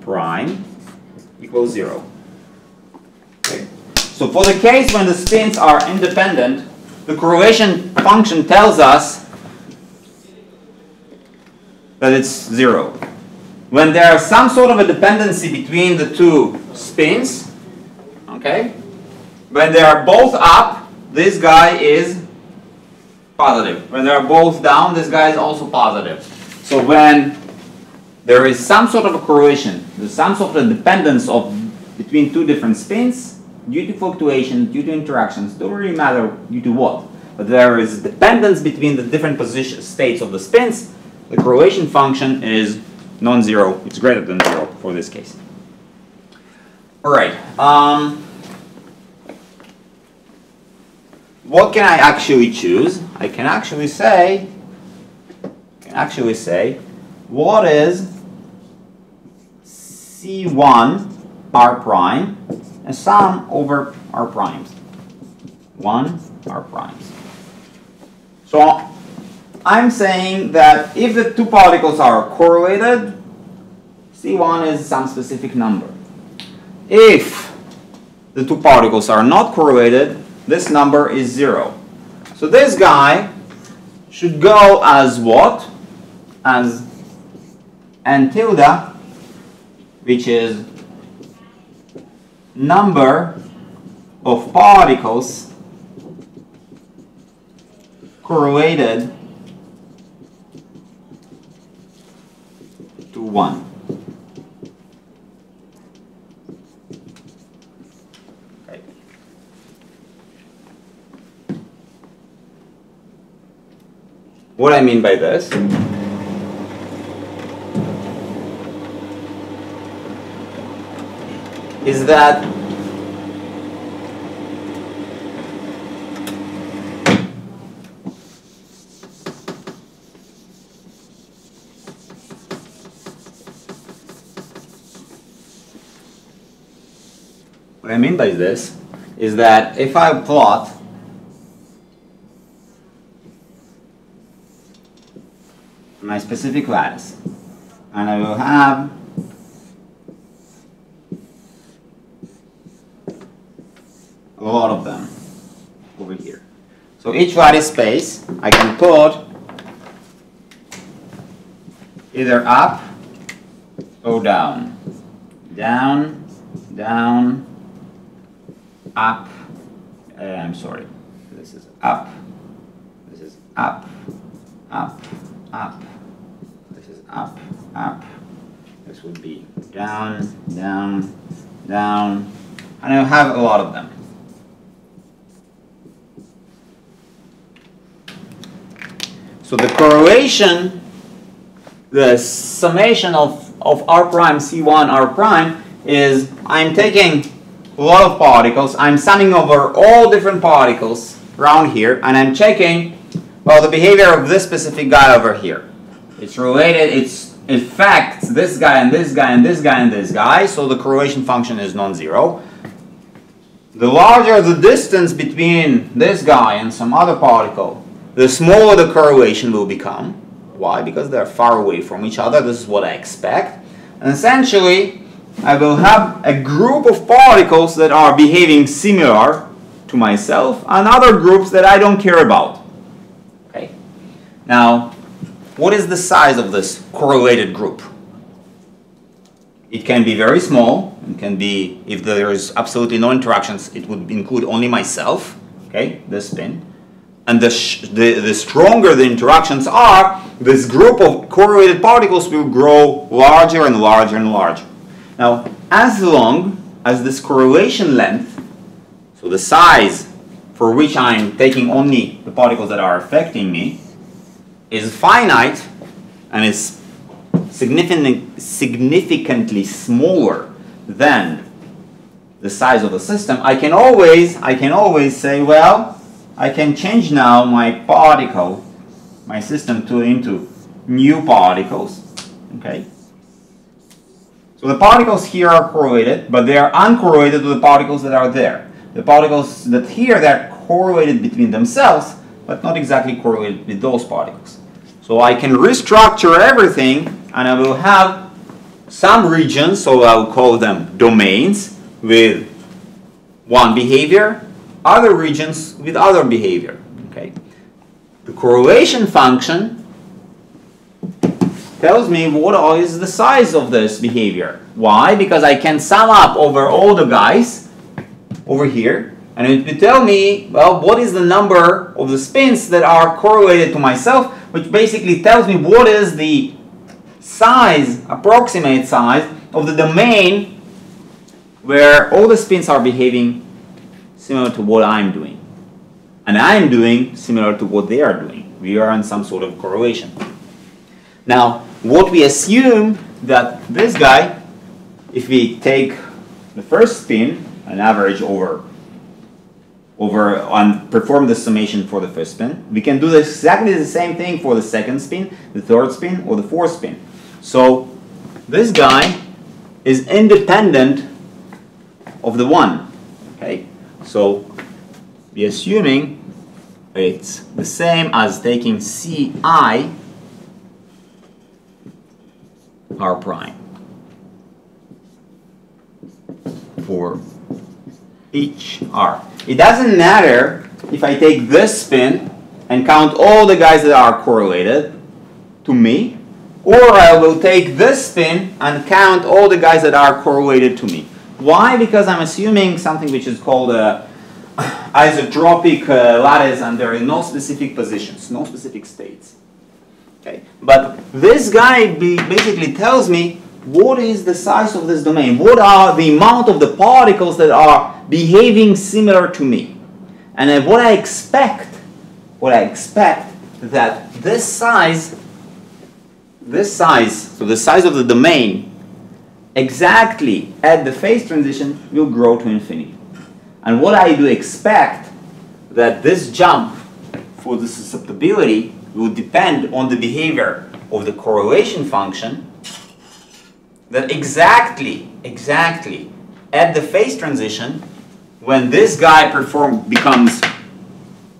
prime equals 0. Okay. So for the case when the spins are independent, the correlation function tells us that it's 0. When there is some sort of a dependency between the two spins, okay, when they are both up, this guy is positive. When they are both down, this guy is also positive. So when there is some sort of a correlation, there's some sort of dependence between two different spins, due to fluctuations, due to interactions, don't really matter due to what, but there is dependence between the different position states of the spins, the correlation function is non-zero, it's greater than 0 for this case. Alright, what can I actually choose? I can actually say what is C1 R prime and sum over R primes. 1 R primes. So I'm saying that if the two particles are correlated, C1 is some specific number. If the two particles are not correlated, this number is 0. So this guy should go as what? As n tilde, which is number of particles correlated to 1. Okay. What I mean by this is that what I mean by this is that if I plot my specific lattice and I will have a lot of them over here. So each lattice space I can put either up or down. Down, down, up. I'm sorry. This is up. This is up, up, up. This is up, up. This would be down, down, down. And I'll have a lot of them. So the correlation, the summation of R prime C1 R prime is I'm taking a lot of particles, I'm summing over all different particles around here, and I'm checking, well, the behavior of this specific guy over here. It's related, it affects this guy and this guy and this guy and this guy, so the correlation function is non-zero. The larger the distance between this guy and some other particle, the smaller the correlation will become. Why? Because they're far away from each other. This is what I expect. And essentially, I will have a group of particles that are behaving similar to myself and other groups that I don't care about. Okay. Now, what is the size of this correlated group? It can be very small. It can be, if there is absolutely no interactions, it would include only myself, okay, this spin. and the stronger the interactions are, this group of correlated particles will grow larger and larger and larger. Now, as long as this correlation length, so the size for which I'm taking only the particles that are affecting me, is finite and is significantly smaller than the size of the system, I can always say, well, I can change now my system into new particles. Okay. So the particles here are correlated, but they are uncorrelated with the particles that are there. The particles that here, they're correlated between themselves, but not exactly correlated with those particles. So I can restructure everything, and I will have some regions, so I'll call them domains, with one behavior, other regions with other behavior. Okay. The correlation function tells me what is the size of this behavior. Why? Because I can sum up over all the guys over here, and it will tell me, well, what is the number of the spins that are correlated to myself, which basically tells me what is the size, approximate size, of the domain where all the spins are behaving similar to what I'm doing. And I'm doing similar to what they are doing. We are in some sort of correlation. Now, what we assume that this guy, if we take the first spin and average over and perform the summation for the first spin, we can do exactly the same thing for the second spin, the third spin, or the fourth spin. So this guy is independent of the one. Okay, so we're assuming it's the same as taking Ci r prime for each r. It doesn't matter if I take this spin and count all the guys that are correlated to me, or I will take this spin and count all the guys that are correlated to me. Why? Because I'm assuming something which is called a isotropic lattice, and there are no specific positions, no specific states. Okay, but this guy basically tells me what is the size of this domain, what are the amount of the particles that are behaving similar to me, and then what I expect that this size, so the size of the domain, exactly at the phase transition will grow to infinity. And what I do expect that this jump for the susceptibility will depend on the behavior of the correlation function, that exactly at the phase transition, when this guy becomes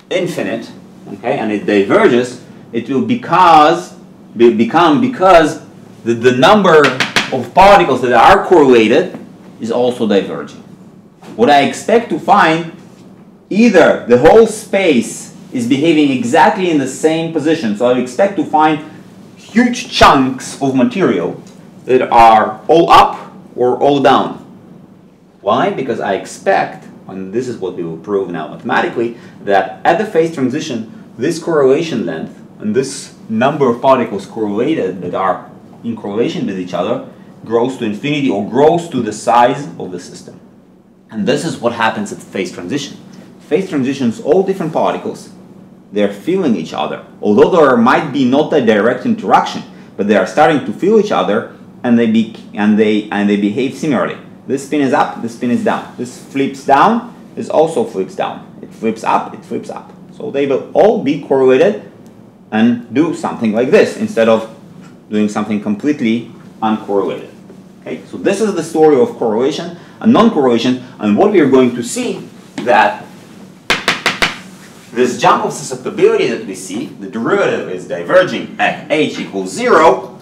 infinite, okay, and it diverges, it will become because the number of particles that are correlated is also diverging. What I expect to find, either the whole space is behaving exactly in the same position, so I expect to find huge chunks of material that are all up or all down. Why? Because I expect, and this is what we will prove now mathematically, that at the phase transition, this correlation length and this number of particles correlated that are in correlation with each other grows to infinity, or grows to the size of the system. And this is what happens at phase transition. Phase transitions, all different particles, they're feeling each other. Although there might be not a direct interaction, but they are starting to feel each other, and they behave similarly. This spin is up, this spin is down. This flips down, this also flips down. It flips up, it flips up. So they will all be correlated and do something like this instead of doing something completely uncorrelated. Okay, so this is the story of correlation and non-correlation, and what we are going to see that this jump of susceptibility that we see, the derivative is diverging at h equals 0,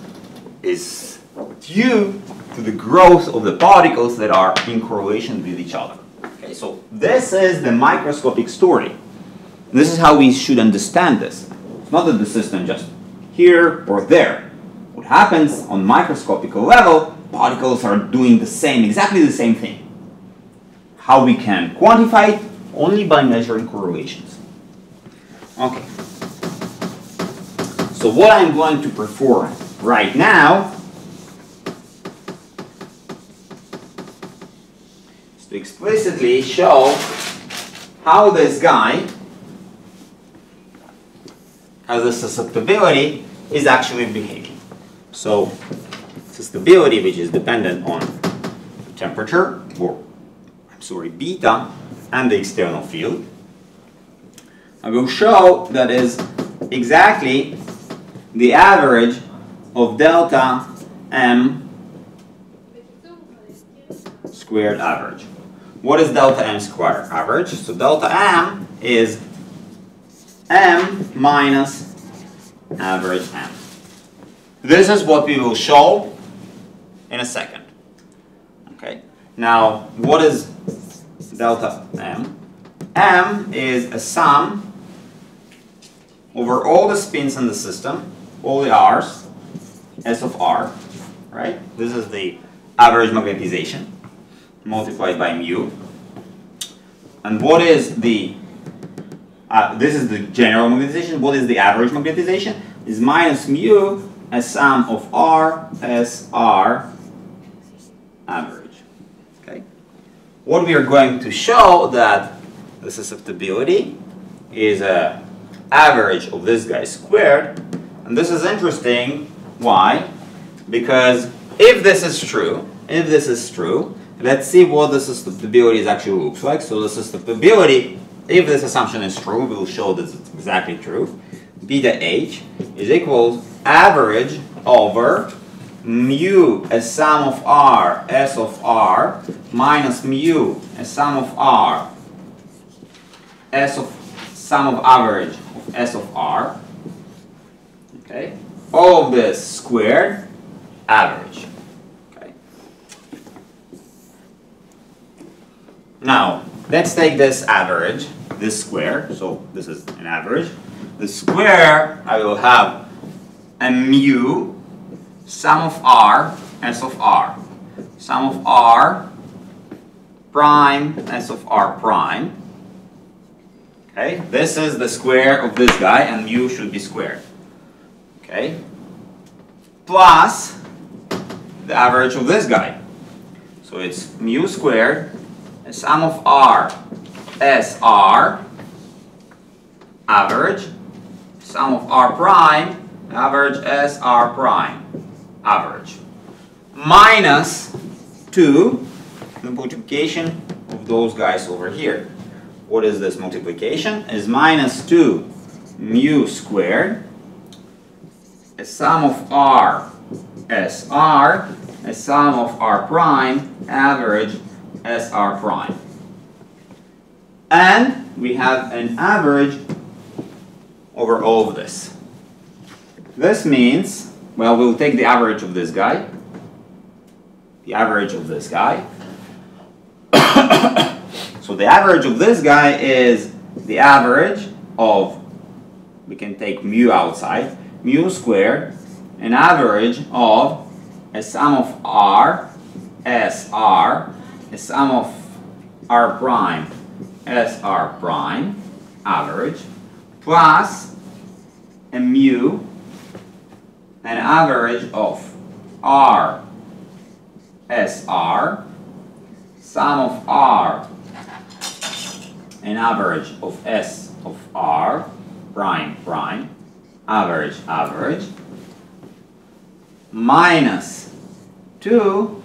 is due to the growth of the particles that are in correlation with each other. Okay, so this is the microscopic story. This is how we should understand this. It's not that the system just here or there. What happens on microscopic level, particles are doing the same, exactly the same thing. How we can quantify it? Only by measuring correlations. Okay. So what I'm going to perform right now is to explicitly show how this guy has a susceptibility is actually behaving. So susceptibility, which is dependent on temperature, or I'm sorry, beta, and the external field, I will show that is exactly the average of delta m squared average. What is delta m squared average? So delta m is m minus average m. This is what we will show in a second. Okay. Now, what is delta m? M is a sum over all the spins in the system, all the r's, S of r, right? This is the average magnetization multiplied by mu. And what is the, this is the general magnetization. What is the average magnetization? Is minus mu, a sum of r, S, r, average. Okay. What we are going to show that the susceptibility is a average of this guy squared, and this is interesting. Why? Because if this is true, let's see what the susceptibility actually looks like. So the susceptibility, if this assumption is true, we will show that it's exactly true. Beta h is equals average over mu, a sum of r, S of r, minus mu, a sum of r, S of sum of average of S of r. Okay, all of this squared average. Okay. Now let's take this average, this square. So this is an average. The square, I will have a mu, sum of r, S of r, sum of r prime, S of r prime. Okay, this is the square of this guy, and mu should be squared. Okay, plus the average of this guy. So it's mu squared, a sum of r, S r, average, sum of r prime, average S r prime, average, minus 2, the multiplication of those guys over here. What is this multiplication? Is minus 2 mu squared, a sum of r, S r, a sum of r prime, average, S r prime. And we have an average over all of this. This means, well, we'll take the average of this guy, the average of this guy. So the average of this guy is the average of, we can take mu outside, mu squared, an average of a sum of r, S r, a sum of r prime, S r prime, average, plus a mu, an average of r, S r, sum of r, an average of S of r, prime, prime, average, average, minus 2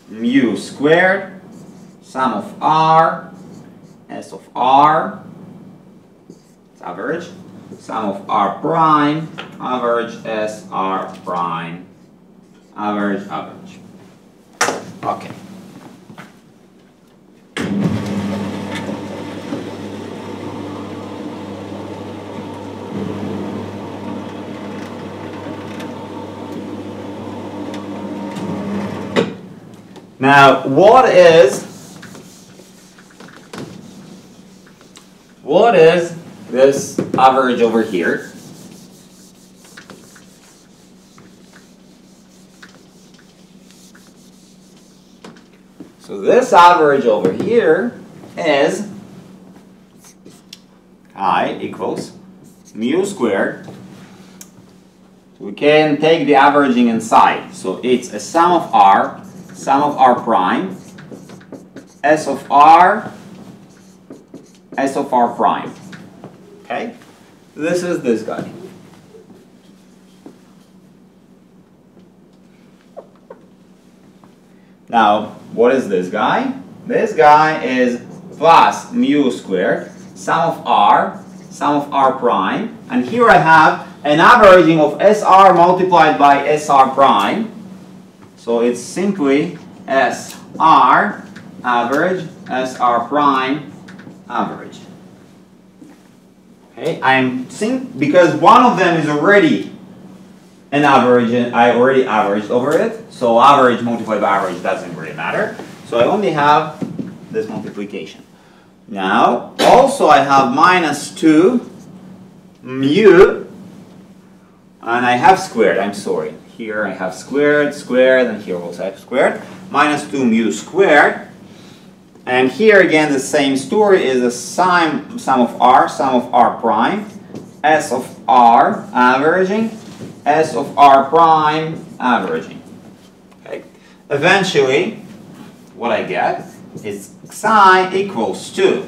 mu squared, sum of r, S of r, it's average, sum of r prime, average, S r prime, average, average. Okay. Now, what is this average over here? So this average over here is I equals mu squared. We can take the averaging inside. So it's a sum of r prime, s of r prime. Okay? This is this guy. Now, what is this guy? This guy is plus mu squared, sum of r prime, and here I have an averaging of SR multiplied by SR prime. So it's simply SR average, SR prime average. Okay, because one of them is already an average, and I already averaged over it, so average multiplied by average doesn't really matter. So I only have this multiplication. Now, also I have minus 2 mu, and I have squared, I'm sorry. Here I have squared, and here also I have squared. Minus 2 mu squared. And here again the same story is the sum of r prime, s of r averaging, s of r prime averaging. Okay. Eventually, what I get is psi equals to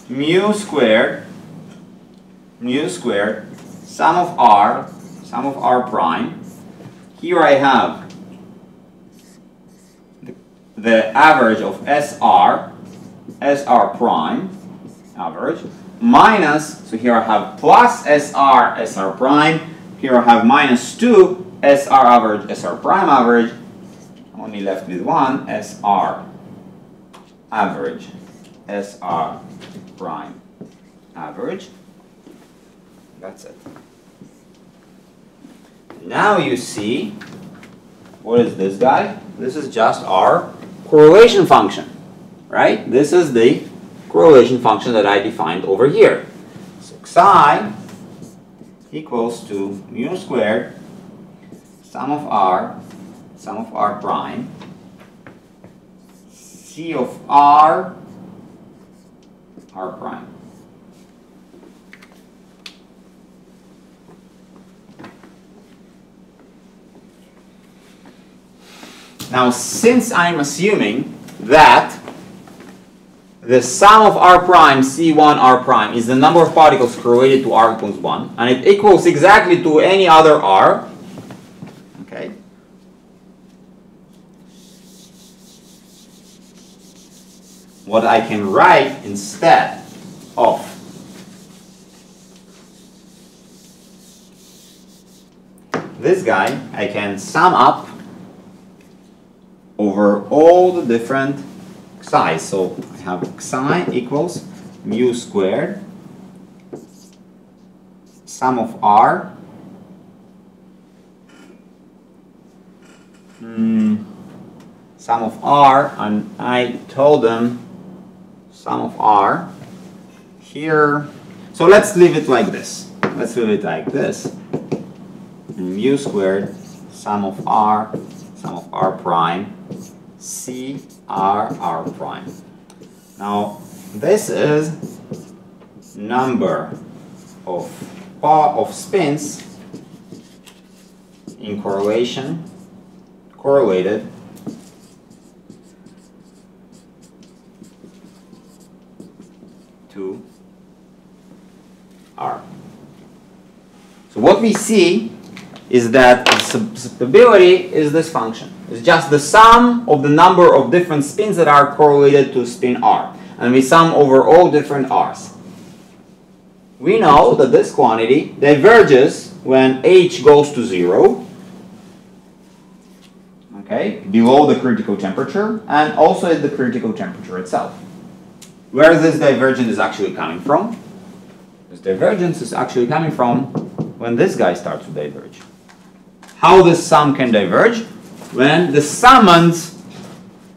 mu squared, sum of r prime. Here I have the average of SR prime average, minus, so here I have plus SR prime, here I have minus 2 SR average, SR prime average, only left with one, SR average, SR prime average. That's it. Now you see, what is this guy? This is just our correlation function, right? This is the correlation function that I defined over here. So psi equals to mu squared, sum of r prime, c of r prime. Now, since I'm assuming that the sum of r prime, c1 r prime, is the number of particles correlated to r equals 1, and it equals exactly to any other r, okay, what I can write instead of this guy, I can sum up over all the different psi's. So I have psi equals mu squared, sum of r, and I told them sum of r here. So let's leave it like this. Mu squared, sum of r prime, c r prime. Now this is number of spins in correlated to r. So what we see is that the susceptibility is this function. It's just the sum of the number of different spins that are correlated to spin r. And we sum over all different r's. We know that this quantity diverges when h goes to 0, okay, below the critical temperature, and also at the critical temperature itself. Where this divergence is actually coming from? This divergence is actually coming from when this guy starts to diverge. How this sum can diverge? When the summands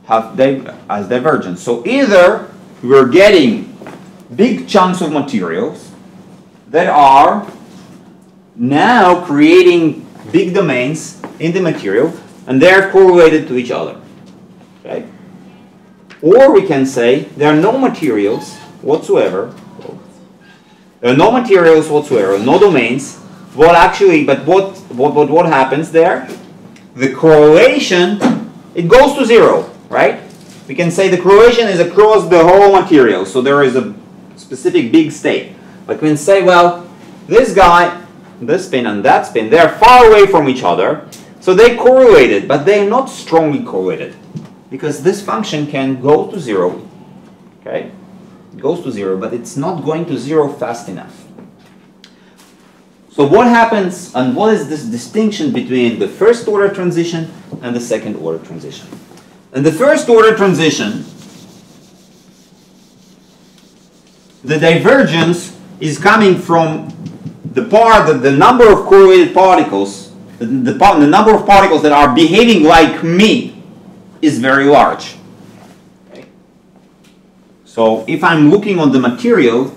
have as divergence. So either we're getting big chunks of materials that are now creating big domains in the material, and they're correlated to each other. Okay? Or we can say there are no materials whatsoever There are no materials whatsoever, no domains. What happens there? The correlation, it goes to zero, right? We can say the correlation is across the whole material, so there is a specific big state. But we can say, well, this guy, this spin and that spin, they're far away from each other, so they correlated, but they're not strongly correlated, because this function can go to zero, okay? It goes to zero, but it's not going to zero fast enough. So what happens, and what is this distinction between the first order transition and the second order transition? In the first order transition, the divergence is coming from the part that the number of correlated particles, the number of particles that are behaving like me is very large. Okay. So if I'm looking on the material,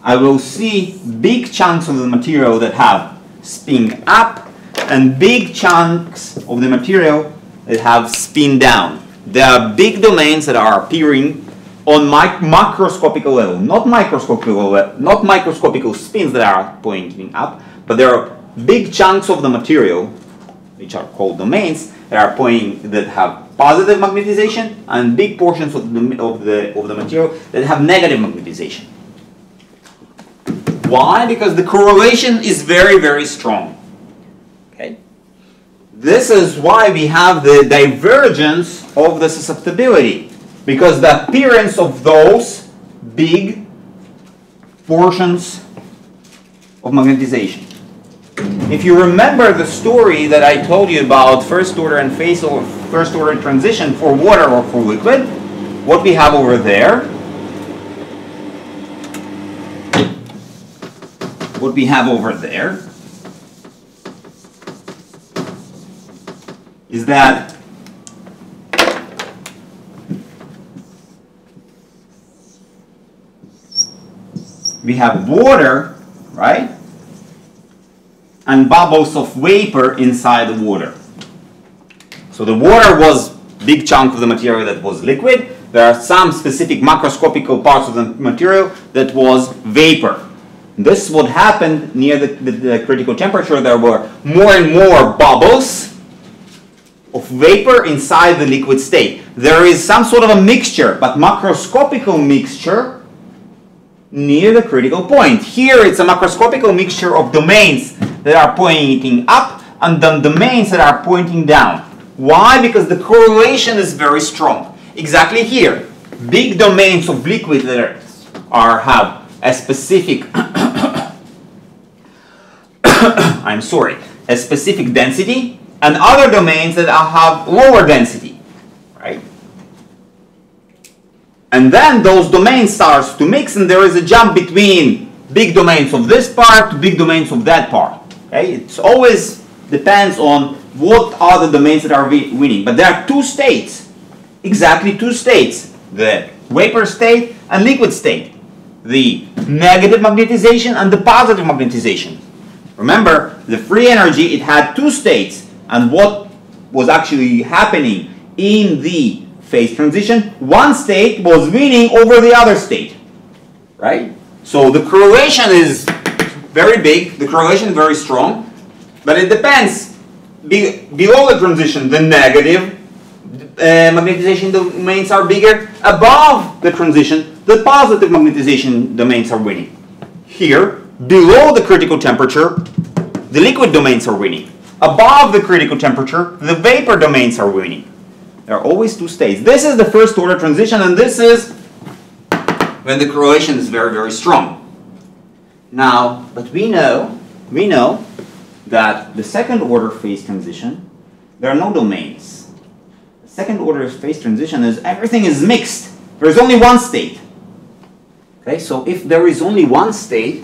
I will see big chunks of the material that have spin up and big chunks of the material that have spin down. There are big domains that are appearing on macroscopical level, not microscopical spins that are pointing up, but there are big chunks of the material, which are called domains, that have positive magnetization, and big portions of the material that have negative magnetization. Why? Because the correlation is very, very strong. Okay? This is why we have the divergence of the susceptibility, because the appearance of those big portions of magnetization. If you remember the story that I told you about first order and phase or first order transition for water or for liquid, what we have over there, is that we have water, right? And bubbles of vapor inside the water. So the water was a big chunk of the material that was liquid. There are some specific macroscopical parts of the material that was vapor. This is what happened near the critical temperature. There were more and more bubbles of vapor inside the liquid state. There is some sort of a mixture, but macroscopical mixture near the critical point. Here it's a macroscopical mixture of domains that are pointing up and then domains that are pointing down. Why? Because the correlation is very strong. Exactly here, big domains of liquid that have a specific a specific density, and other domains that have lower density, right? And then those domains starts to mix, and there is a jump between big domains of this part to big domains of that part. Okay? It always depends on what are the domains that are winning. But there are two states, exactly two states, the vapor state and liquid state. The negative magnetization and the positive magnetization. Remember, the free energy, it had two states, and what was actually happening in the phase transition, one state was winning over the other state, right? So the correlation is very big, the correlation is very strong, but it depends. Below the transition, the negative magnetization domains are bigger. Above the transition, the positive magnetization domains are winning. Here, below the critical temperature, the liquid domains are winning. Above the critical temperature, the vapor domains are winning. There are always two states. This is the first order transition, and this is when the correlation is very, very strong. Now, but we know that the second order phase transition, there are no domains. The second order phase transition is everything is mixed. There is only one state. Okay, so if there is only one state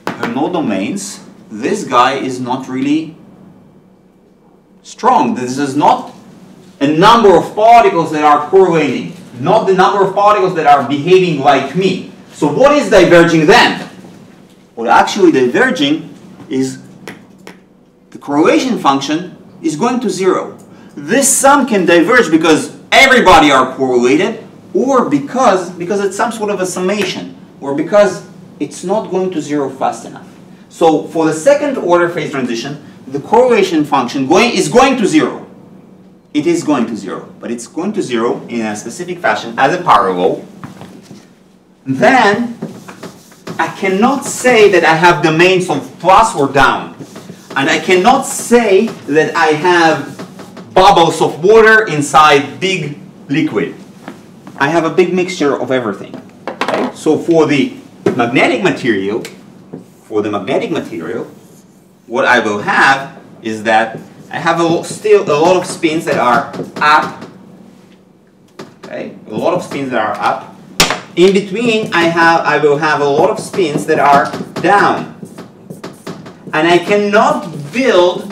and no domains, this guy is not really strong. This is not a number of particles that are correlating, not the number of particles that are behaving like me. So what is diverging then? What actually diverging is the correlation function is going to zero. This sum can diverge because everybody are correlated, or because it's some sort of a summation, or because it's not going to zero fast enough. So for the second order phase transition, the correlation function is going to zero. It is going to zero, but it's going to zero in a specific fashion as a parallel. Then I cannot say that I have domains of plus or down. And I cannot say that I have bubbles of water inside big liquid. I have a big mixture of everything. Okay? So for the magnetic material, what I will have is that I have still a lot of spins that are up. Okay? A lot of spins that are up. In between, I will have a lot of spins that are down. And I cannot build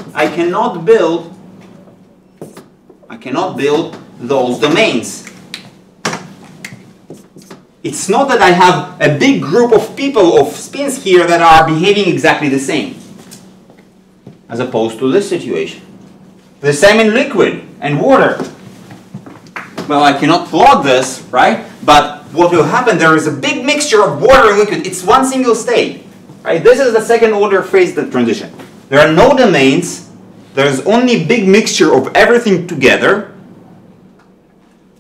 those domains. It's not that I have a big group of people, of spins here that are behaving exactly the same, as opposed to this situation. The same in liquid and water. Well, I cannot plot this, right? But what will happen, there is a big mixture of water and liquid. It's one single state. Right? This is the second order phase transition. There are no domains. There's only big mixture of everything together.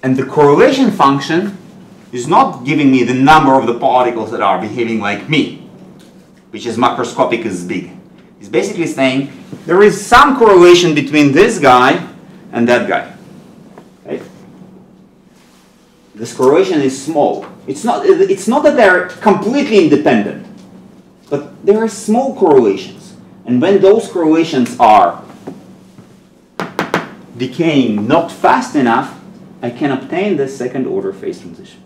And the correlation function is not giving me the number of the particles that are behaving like me, which is macroscopic as big. It's basically saying there is some correlation between this guy and that guy. Right? This correlation is small. It's not that they're completely independent. But there are small correlations. And when those correlations are decaying not fast enough, I can obtain this second order phase transition.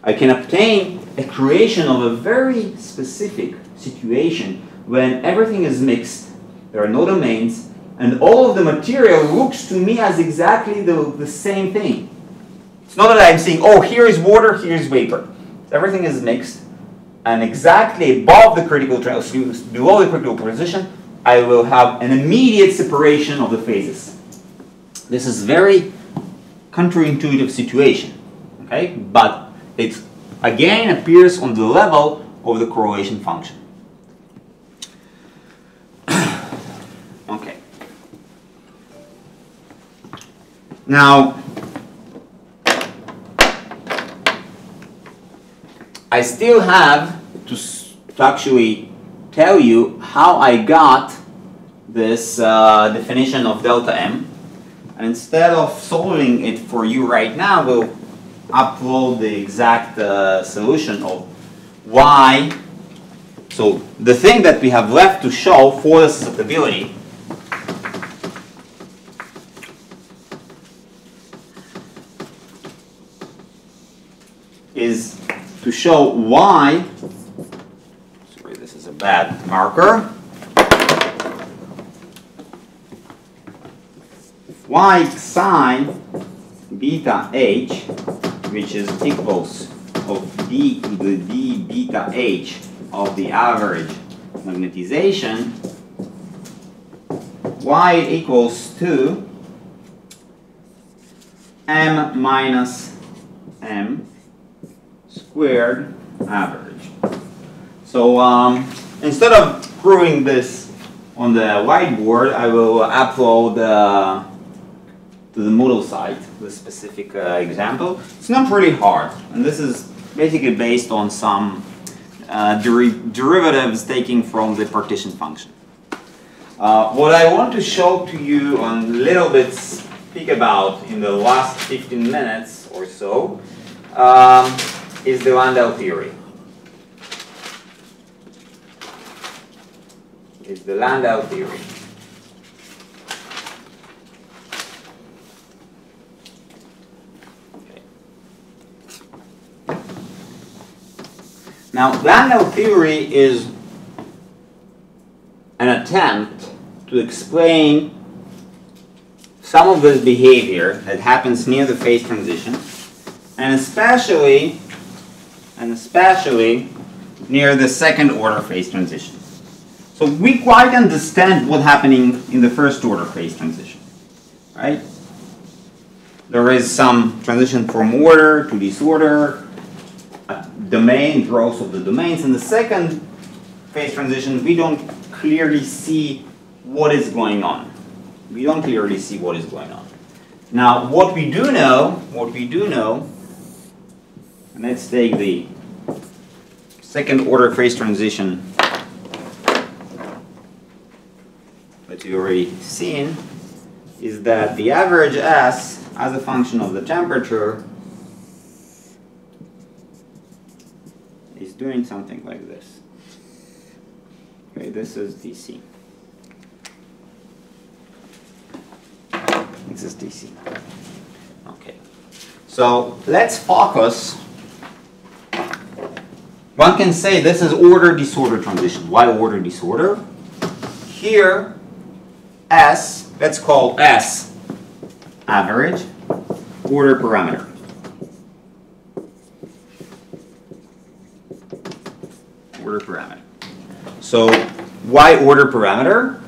I can obtain a creation of a very specific situation when everything is mixed, there are no domains, and all of the material looks to me as exactly the same thing. It's not that I'm saying, oh, here is water, here is vapor. Everything is mixed. And exactly above the critical transition, below the critical transition, I will have an immediate separation of the phases. This is very counterintuitive situation, okay? But it again appears on the level of the correlation function. Okay. Now, I still have to actually tell you how I got this definition of delta M. And instead of solving it for you right now, we'll upload the exact solution of why. So the thing that we have left to show for the susceptibility is to show why, sorry, this is a bad marker, y sine beta h, which is equals of d to the d beta h of the average magnetization, y equals to m minus m squared average. So instead of proving this on the whiteboard, I will upload to the Moodle site the specific example. It's not really hard, and this is basically based on some derivatives taken from the partition function. What I want to show to you and a little bit speak about in the last 15 minutes or so is the Landau theory. It's the Landau theory. Okay. Now, Landau theory is an attempt to explain some of this behavior that happens near the phase transition, and especially near the second order phase transition. So we quite understand what's happening in the first order phase transition, right? There is some transition from order to disorder. domain, growth of the domains. In the second phase transition, we don't clearly see what is going on. We don't clearly see what is going on. Now, what we do know, and let's take the second order phase transition that you've already seen, is that the average S as a function of the temperature is doing something like this. Okay, this is DC. This is DC. Okay. So let's focus. One can say this is order-disorder transition. Why order-disorder? Here, S, let's call S average, order parameter. Order parameter. So why order parameter?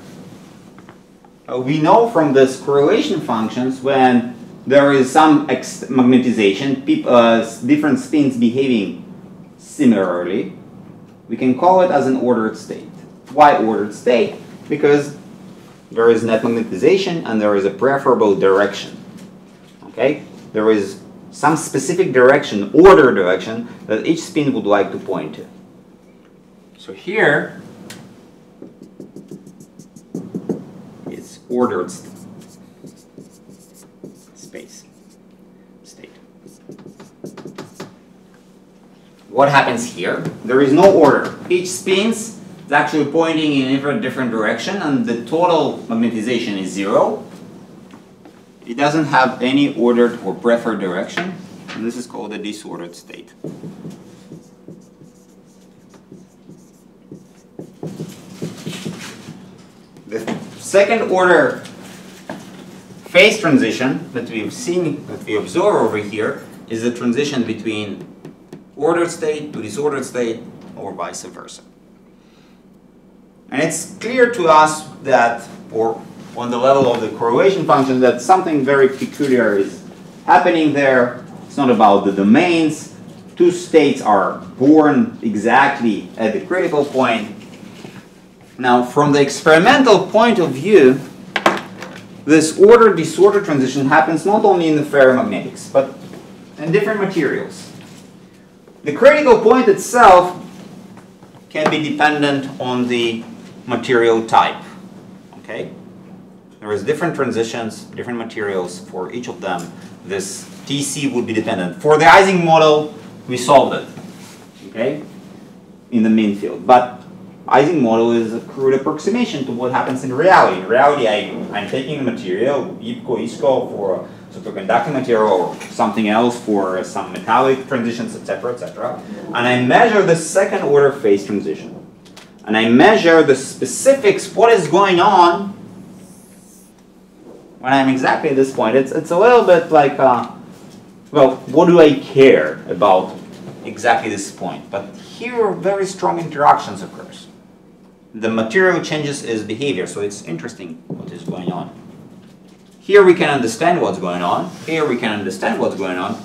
We know from this correlation functions when there is some magnetization, different spins behaving similarly, we can call it as an ordered state. Why ordered state? Because there is net magnetization and there is a preferable direction. Okay? There is some specific direction, order direction, that each spin would like to point to. So here, it's ordered space, state. What happens here? There is no order. Each spins is actually pointing in a different direction and the total magnetization is 0. It doesn't have any ordered or preferred direction, and this is called a disordered state. The second order phase transition that we've seen, that we observe over here, is the transition between ordered state to disordered state, or vice versa. And it's clear to us that, or on the level of the correlation function, that something very peculiar is happening there. It's not about the domains. Two states are born exactly at the critical point. Now, from the experimental point of view, this order-disorder transition happens not only in the ferromagnetics, but in different materials. The critical point itself can be dependent on the material type. Okay? There is different transitions, different materials for each of them. This TC would be dependent. For the Ising model, we solved it. Okay? In the mean field. But Ising model is a crude approximation to what happens in reality. In reality, I'm taking a material, ISCO for a superconducting material or something else for some metallic transitions, etc., etc. And I measure the second order phase transition. And I measure the specifics, what is going on when I'm exactly at this point. It's a little bit like, well, what do I care about exactly this point? But here, very strong interactions occurs. The material changes its behavior, so it's interesting what is going on. Here we can understand what's going on. Here we can understand what's going on.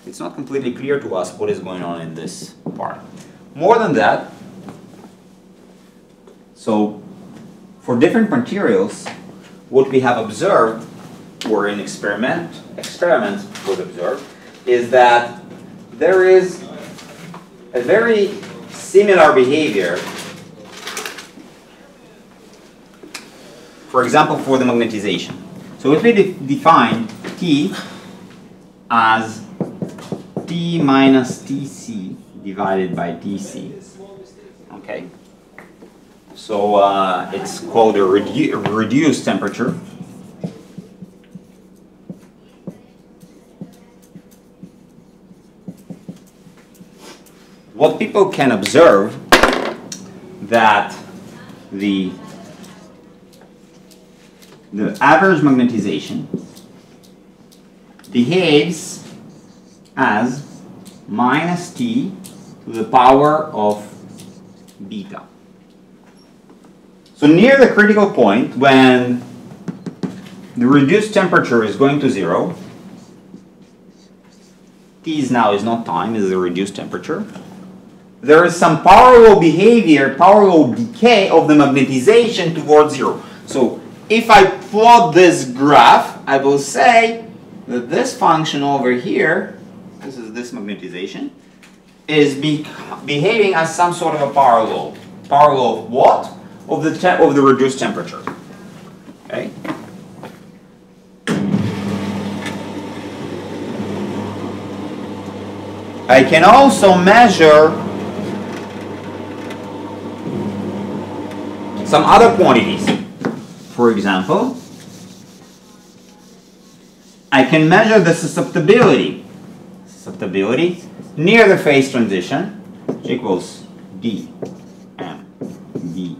It's not completely clear to us what is going on in this part. More than that, so for different materials, what we have observed, or in experiments was observed, is that there is a very similar behavior. For example, for the magnetization. So if we define T as T minus Tc divided by dc, okay? So it's called a reduced temperature. What people can observe that the average magnetization behaves as minus T to the power of beta. So near the critical point, when the reduced temperature is going to 0, T is now is not time, is a reduced temperature. There is some power law behavior, power law decay of the magnetization towards zero. So if I plot this graph, I will say that this function over here, this is this magnetization, is behaving as some sort of a power law. Power law of what? Of the reduced temperature. Okay. I can also measure some other quantities. For example, I can measure the susceptibility near the phase transition, which equals d m d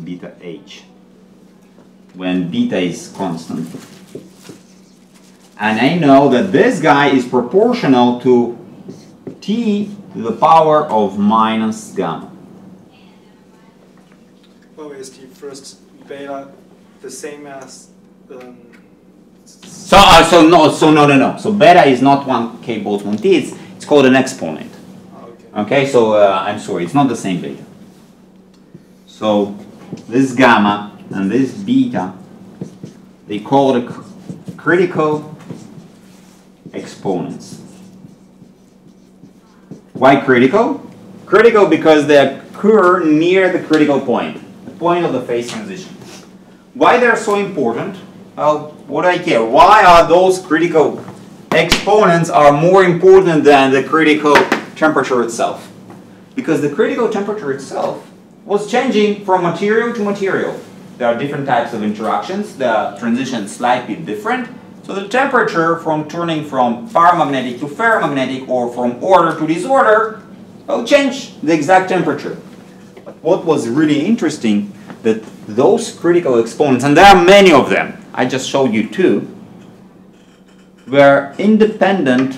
beta h, when beta is constant. And I know that this guy is proportional to t to the power of minus gamma. Well, is the first beta the same as no. So beta is not 1k Boltzmann t, it's called an exponent. Okay, so I'm sorry, it's not the same beta. So this gamma and this beta, they call it critical exponents. Why critical? Critical because they occur near the critical point, the point of the phase transition. Why they're so important? Well, what do I care? Why are those critical exponents are more important than the critical temperature itself? Because the critical temperature itself was changing from material to material. There are different types of interactions. The transition is slightly different. So the temperature from turning from paramagnetic to ferromagnetic or from order to disorder will change the exact temperature. But what was really interesting that those critical exponents, and there are many of them, I just showed you two, were independent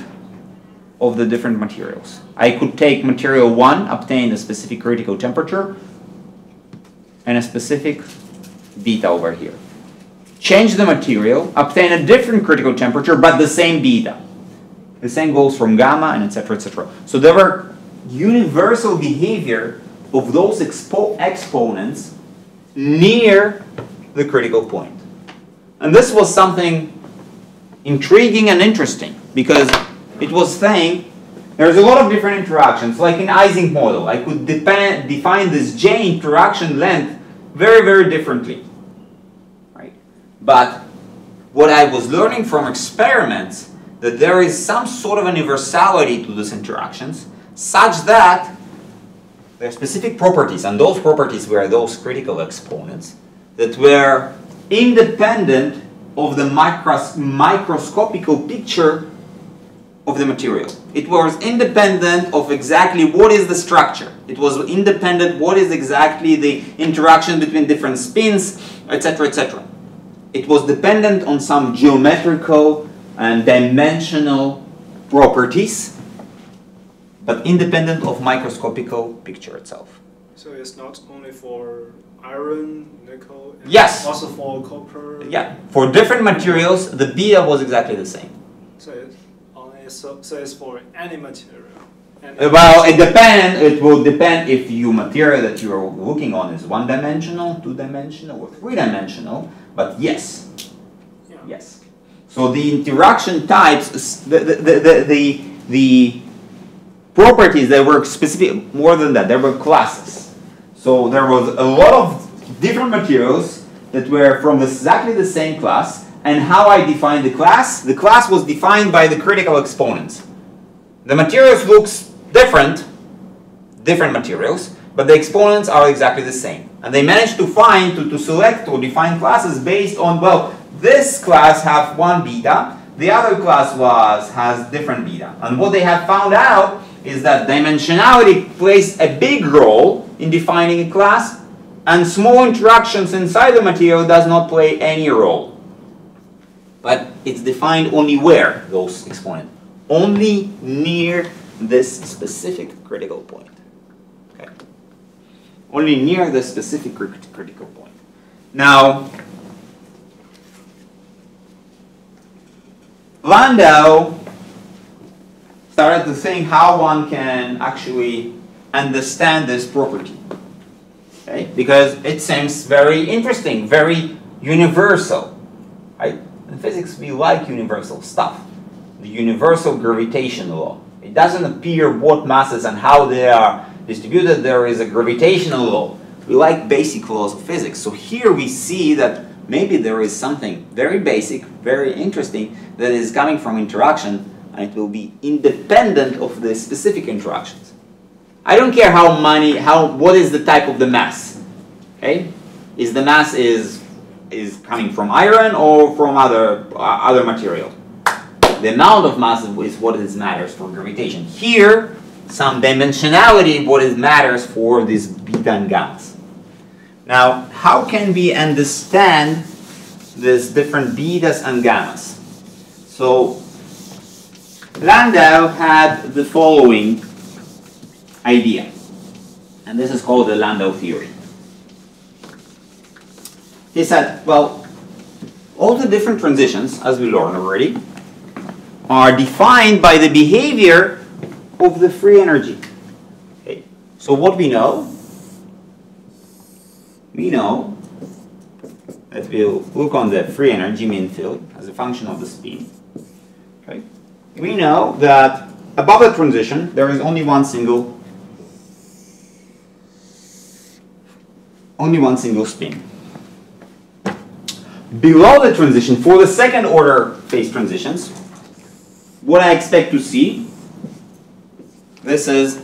of the different materials. I could take material 1, obtain a specific critical temperature, and a specific beta over here. Change the material, obtain a different critical temperature, but the same beta. The same goes from gamma, and etc., etc. So there were universal behavior of those exponents near the critical point. And this was something intriguing and interesting, because it was saying there's a lot of different interactions. Like in Ising model, I could define this J interaction length very, very differently. Right? But what I was learning from experiments, that there is some sort of universality to these interactions, such that there are specific properties, and those properties were those critical exponents that were independent of the microscopical picture of the material. It was independent of exactly what is the structure. It was independent what is exactly the interaction between different spins, etc., etc. It was dependent on some geometrical and dimensional properties, but independent of microscopical picture itself. So it's not only for iron, nickel, and yes, also for copper? Yeah, for different materials, the beta was exactly the same. So it's for any material? Well, it will depend if your material that you are looking on is one-dimensional, two-dimensional, or three-dimensional, but yes. Yeah. Yes. So the interaction types, the properties, they were specific, more than that, there were classes. So there was a lot of different materials that were from exactly the same class, and how I defined the class was defined by the critical exponents. The materials looks different materials, but the exponents are exactly the same. And they managed to find, to select or define classes based on, well, this class have one beta, the other class has different beta. And what they have found out is that dimensionality plays a big role in defining a class, and small interactions inside the material does not play any role. But it's defined only where, those exponents? Only near this specific critical point. Okay. Only near the specific critical point. Now, Landau started to think how one can actually understand this property. Okay? Because it seems very interesting, very universal. Right? In physics, we like universal stuff. The universal gravitational law. It doesn't appear what masses and how they are distributed. There is a gravitational law. We like basic laws of physics. So here we see that maybe there is something very basic, very interesting that is coming from interaction, and it will be independent of the specific interactions. I don't care what is the type of the mass. Okay? Is the mass is coming from iron or from other material? The amount of mass is what matters for gravitation. Here, some dimensionality what matters for these beta and gammas. Now, how can we understand these different betas and gammas? So, Landau had the following idea, and this is called the Landau theory. He said, well, all the different transitions, as we learned already, are defined by the behavior of the free energy. Okay. So what we know that we'll look on the free energy mean field as a function of the spin. Okay. We know that above the transition there is only one single spin. Below the transition, for the second order phase transitions, what I expect to see, this is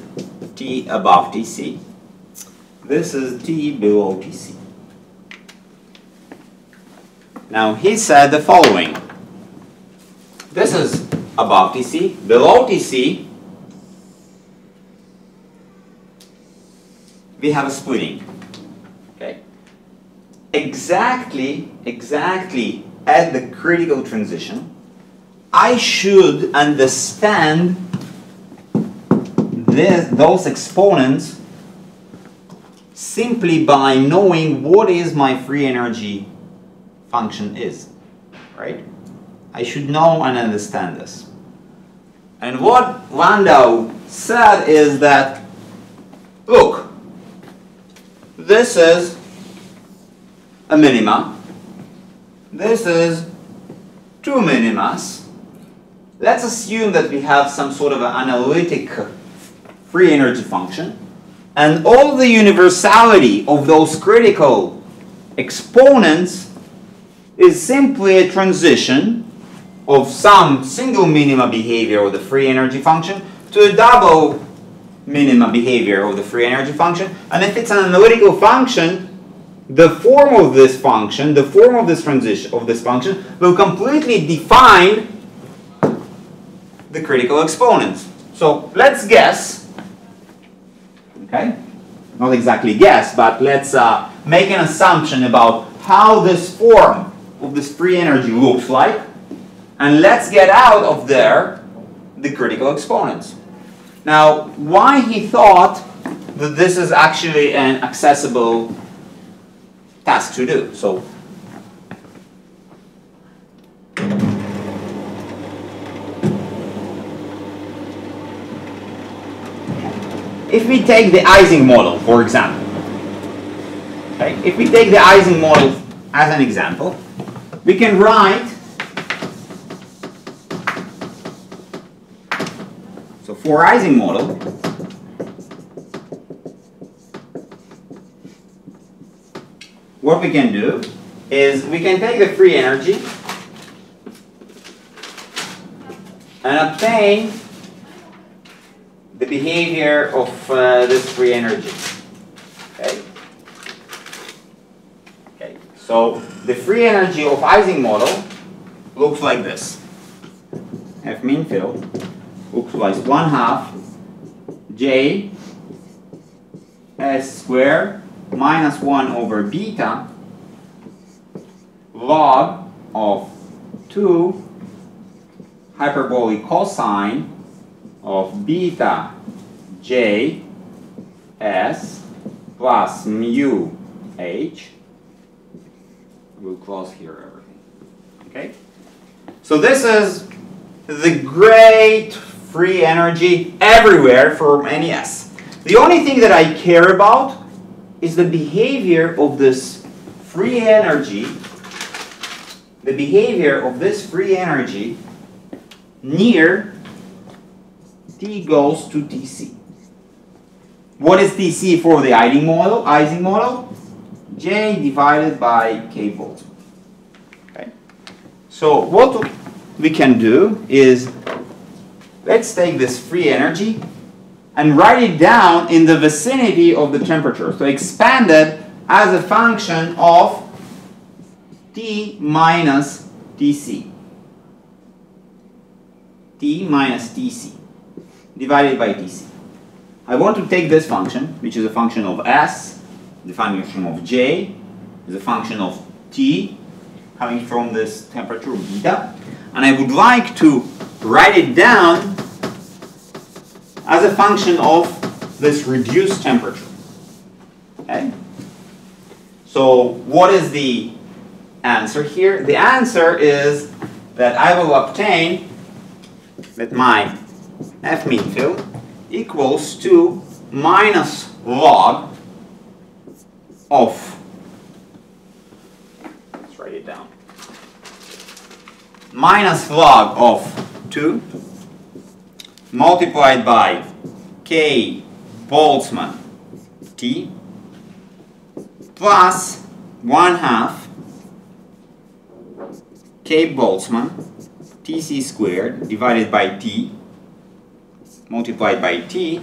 T above Tc, this is T below Tc. Now he said the following, this is above Tc, below Tc, we have a splitting. Okay. Exactly at the critical transition, I should understand those exponents simply by knowing what is my free energy function is, right? I should know and understand this. And what Landau said is that, look, this is a minima, this is two minimas. Let's assume that we have some sort of an analytic free energy function, and all the universality of those critical exponents is simply a transition of some single minima behavior of the free energy function to a double minima behavior of the free energy function. And if it's an analytical function, the form of this function, the form of this transition of this function will completely define the critical exponents. So let's guess, okay? Not exactly guess, but let's make an assumption about how this form of this free energy looks like, and let's get out of there the critical exponents. Now, why he thought that this is actually an accessible task to do? So, if we take the Ising model, for example, okay? If we take the Ising model as an example, we can write, so for Ising model, what we can do is we can take the free energy and obtain the behavior of this free energy. Okay? Okay. So the free energy of Ising model looks like this. F mean field looks like 1/2 J S squared minus 1 over beta log of 2 hyperbolic cosine of beta J S plus mu H. We'll close here everything. Okay? So this is the great free energy everywhere for any S. The only thing that I care about is the behavior of this free energy, near T goes to Tc. What is Tc for the Ising model? J divided by K Boltzmann. Okay. So what we can do is, let's take this free energy and write it down in the vicinity of the temperature. So expand it as a function of T minus Tc. T minus Tc divided by Tc. I want to take this function, which is a function of S, the function of J, is a function of T, coming from this temperature beta, and I would like to write it down as a function of this reduced temperature. Okay? So what is the answer here? The answer is that I will obtain that my F mean field equals to minus log of, let's write it down, minus log of 2 multiplied by K Boltzmann T plus 1/2 K Boltzmann Tc squared divided by T multiplied by T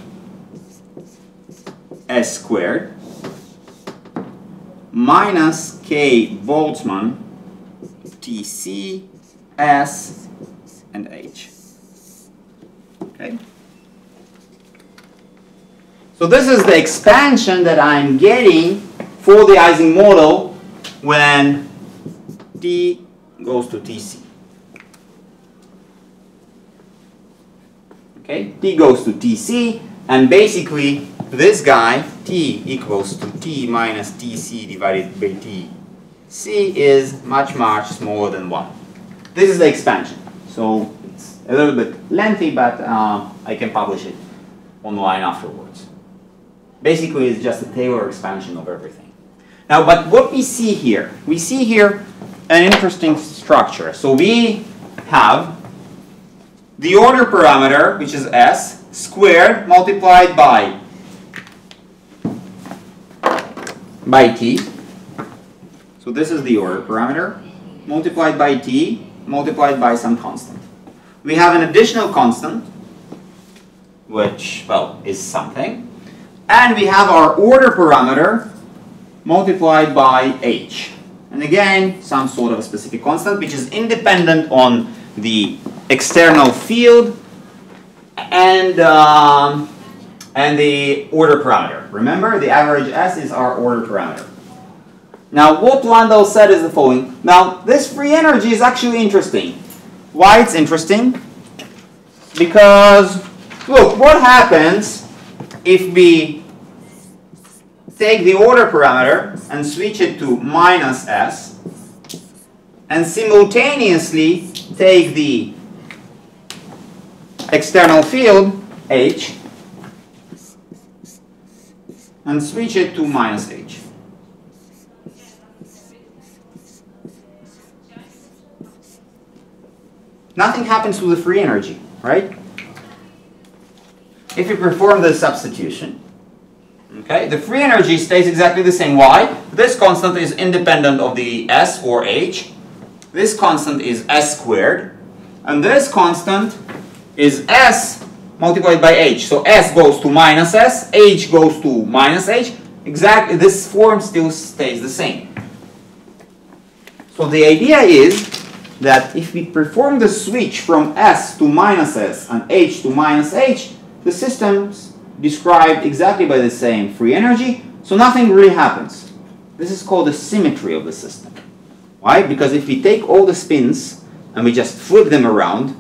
S squared minus K Boltzmann Tc S and H. Okay. So this is the expansion that I'm getting for the Ising model when T goes to Tc. Okay, T goes to Tc, and basically this guy, T equals to T minus Tc divided by Tc, is much, much smaller than 1. This is the expansion. So it's a little bit lengthy, but I can publish it online afterwards. Basically, it's just a Taylor expansion of everything. Now, but what we see here an interesting structure. So we have the order parameter, which is S, squared multiplied by T. So this is the order parameter, multiplied by T, multiplied by some constant. We have an additional constant, which, well, is something. And we have our order parameter multiplied by H. And again, some sort of a specific constant, which is independent on the external field and the order parameter. Remember, the average S is our order parameter. Now, what Landau said is the following. Now, this free energy is actually interesting. Why it's interesting? Because, look, what happens if we take the order parameter and switch it to minus S and simultaneously take the external field H and switch it to minus H. Nothing happens to the free energy, right? If you perform the substitution, okay, the free energy stays exactly the same. Why? This constant is independent of the S or H. This constant is S squared. And this constant is S multiplied by H. So S goes to minus S, H goes to minus H. Exactly, this form still stays the same. So the idea is that if we perform the switch from S to minus S and H to minus H, the system's described exactly by the same free energy, so nothing really happens. This is called the symmetry of the system. Why? Because if we take all the spins and we just flip them around,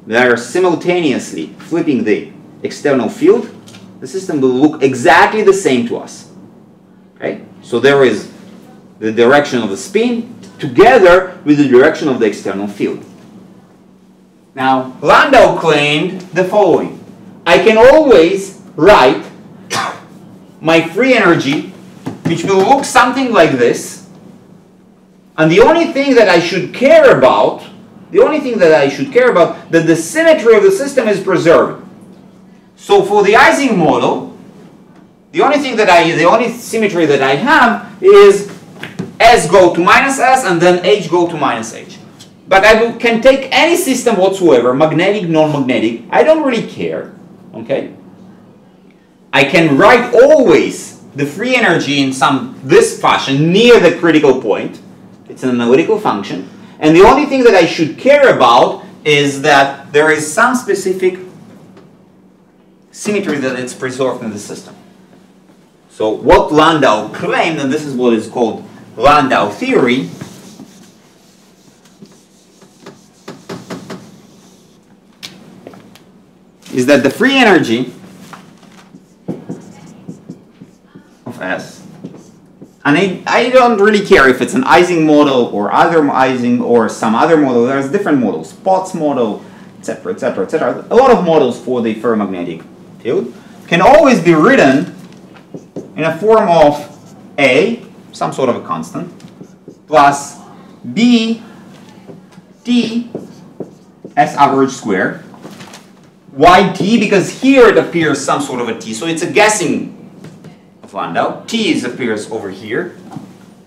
they are simultaneously flipping the external field, the system will look exactly the same to us. Okay? So there is the direction of the spin together with the direction of the external field. Now, Landau claimed the following. I can always write my free energy, which will look something like this, and the only thing that I should care about, that the symmetry of the system is preserved. So for the Ising model, the only symmetry that I have is S go to minus S and then H go to minus H. But I can take any system whatsoever, magnetic, non-magnetic, I don't really care, okay? I can write always the free energy in this fashion near the critical point. It's an analytical function. And the only thing that I should care about is that there is some specific symmetry that is preserved in the system. So what Landau claimed, and this is what is called Landau theory, is that the free energy of S, and I don't really care if it's an Ising model or other Ising or some other model. There's different models, Potts model, etc., etc., etc. A lot of models for the ferromagnetic field can always be written in a form of A, some sort of a constant, plus B T S average squared. Why T? Because here it appears some sort of a T, so it's a guessing of Landau. T appears over here.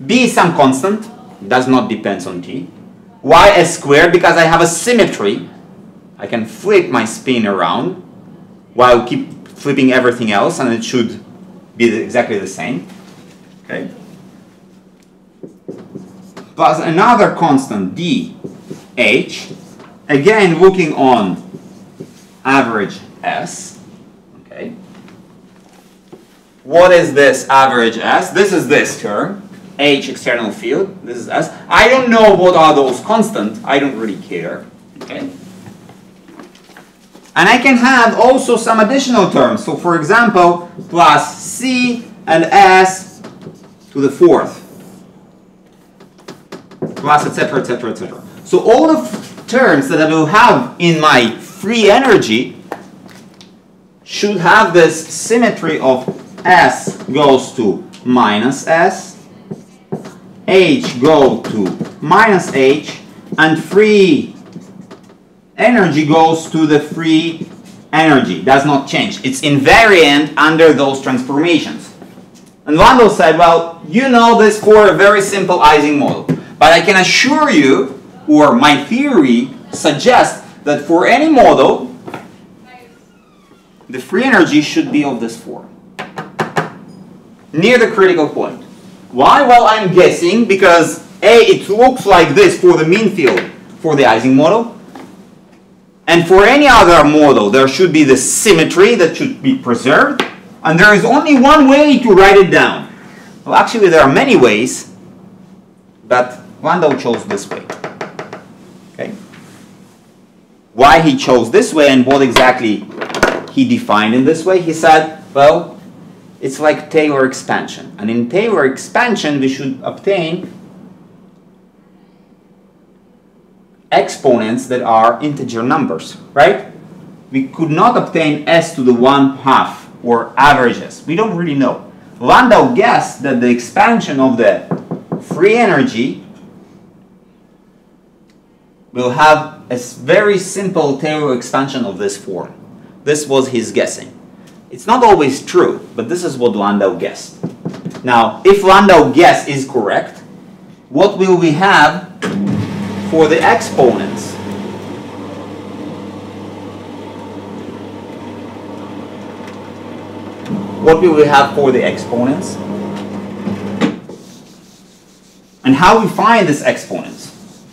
B is some constant, does not depend on T. Y S squared, because I have a symmetry. I can flip my spin around while keep flipping everything else, and it should be exactly the same. Okay. Plus another constant, D H, again looking on average S. Okay. What is this average S? This is this term, H external field. This is S. I don't know what are those constants. I don't really care. Okay. And I can have also some additional terms. So for example, plus C and S to the fourth, plus etc., etc., etc. So all the terms that I will have in my free energy should have this symmetry of S goes to minus S, H go to minus H, and free energy goes to the free energy. Does not change. It's invariant under those transformations. And Landau said, well, you know this for a very simple Ising model. But I can assure you, or my theory suggests, that for any model, the free energy should be of this form, near the critical point. Why? Well, I'm guessing because A, it looks like this for the mean field for the Ising model. And for any other model, there should be the symmetry that should be preserved. And there is only one way to write it down. Well, actually, there are many ways, but Landau chose this way. Okay. Why he chose this way and what exactly he defined in this way, he said, well, it's like Taylor expansion. And in Taylor expansion, we should obtain exponents that are integer numbers, right? We could not obtain S to the 1/2 or averages. We don't really know. Landau guessed that the expansion of the free energy will have a very simple Taylor expansion of this form. This was his guessing. It's not always true, but this is what Landau guessed. Now, if Landau guess is correct, what will we have for the exponents? What will we have for the exponents? And how we find these exponents?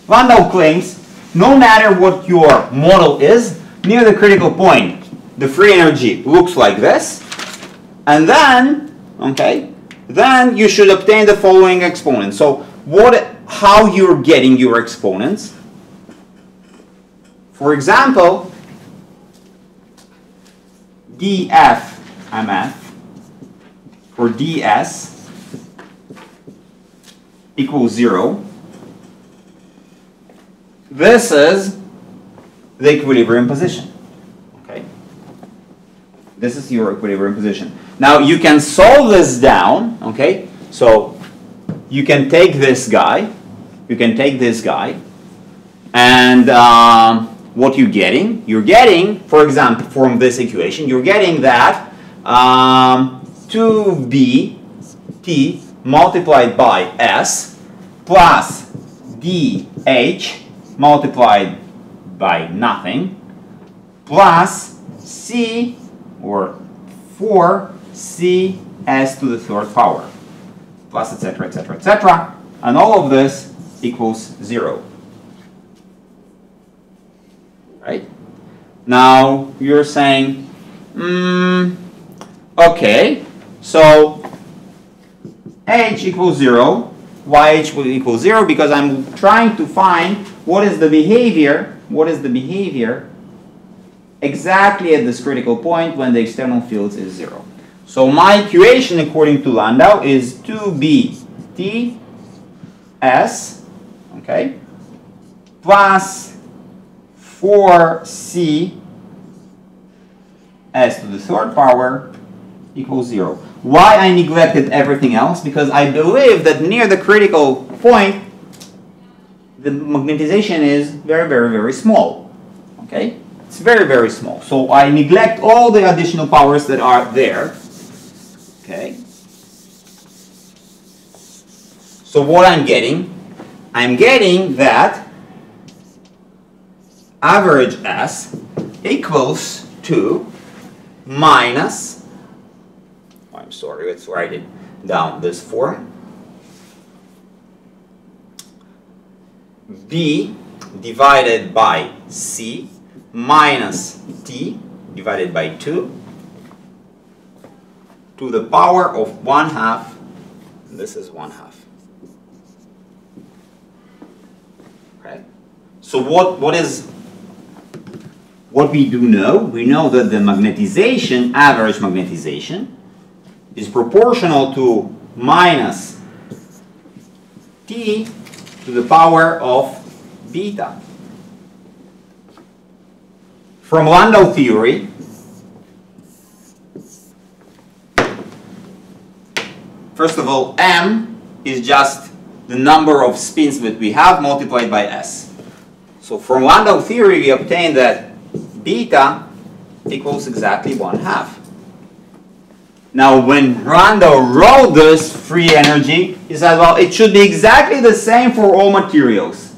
Landau claims no matter what your model is, near the critical point, the free energy looks like this. And then, okay, then you should obtain the following exponents. So how you're getting your exponents? For example, df mf for ds equals 0. This is the equilibrium position. Okay? This is your equilibrium position. Now you can solve this down, okay? So you can take this guy, and what you're getting? You're getting, for example, from this equation, you're getting that 2b t multiplied by s plus dh multiplied by nothing plus c, or 4c s to the third power, plus etc., etc., etc., and all of this equals 0. Right? Now you're saying, okay, so h equals 0, yh will equal 0, because I'm trying to find what is the behavior exactly at this critical point when the external field is 0. So my equation according to Landau is 2b t s, okay, plus 4c s to the third power equals 0. Why I neglected everything else? Because I believe that near the critical point the magnetization is very, very, very small. Okay? It's very, very small. So I neglect all the additional powers that are there. Okay? So what I'm getting that average S equals to minus, I'm sorry, let's write it down this form, B divided by C minus T divided by 2 to the power of 1/2, and this is 1/2. Okay? So what we do know? We know that the magnetization, average magnetization, is proportional to minus T to the power of beta. From Landau theory, first of all, m is just the number of spins that we have multiplied by s. So from Landau theory, we obtain that beta equals exactly 1/2. Now, when Landau wrote this free energy, he said, well, it should be exactly the same for all materials.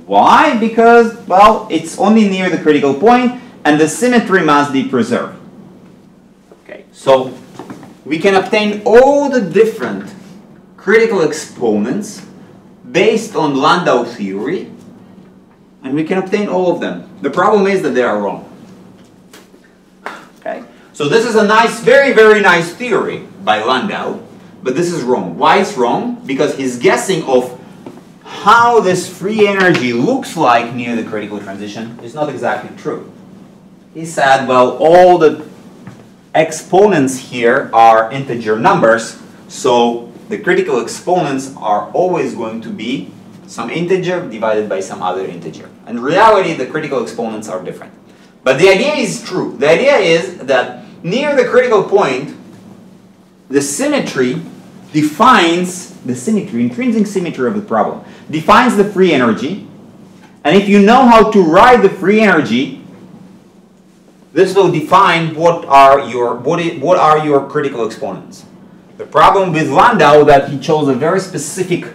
Why? Because, well, it's only near the critical point, and the symmetry must be preserved. Okay, so we can obtain all the different critical exponents based on Landau theory, and we can obtain all of them. The problem is that they are wrong. Okay? So this is a nice, very, very nice theory by Landau, but this is wrong. Why it's wrong? Because his guessing of how this free energy looks like near the critical transition is not exactly true. He said, well, all the exponents here are integer numbers, so the critical exponents are always going to be some integer divided by some other integer. In reality, the critical exponents are different. But the idea is true. The idea is that near the critical point, the symmetry defines the symmetry, intrinsic symmetry of the problem, defines the free energy. And if you know how to write the free energy, this will define what are your critical exponents. The problem with Landau that he chose a very specific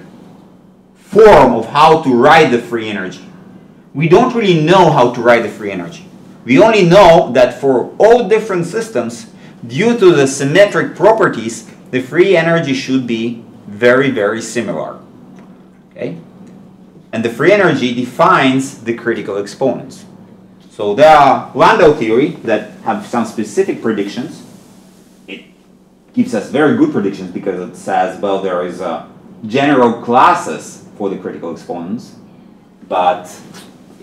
form of how to write the free energy. We don't really know how to write the free energy. We only know that for all different systems, due to the symmetric properties, the free energy should be very, very similar. Okay? And the free energy defines the critical exponents. So there are Landau theory that have some specific predictions. It gives us very good predictions because it says, well, there is general classes for the critical exponents, but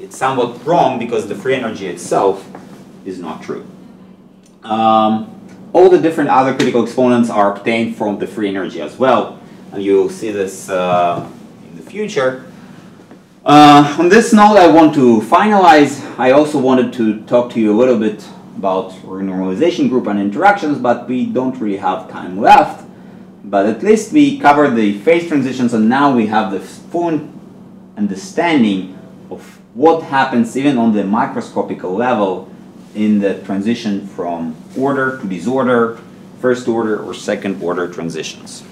it's somewhat wrong because the free energy itself is not true. All the different other critical exponents are obtained from the free energy as well, and you'll see this in the future. On this note, I want to finalize. I also wanted to talk to you a little bit about renormalization group and interactions, but we don't really have time left. But at least we covered the phase transitions, and now we have the full understanding of what happens even on the microscopic level in the transition from order to disorder, first order or second order transitions.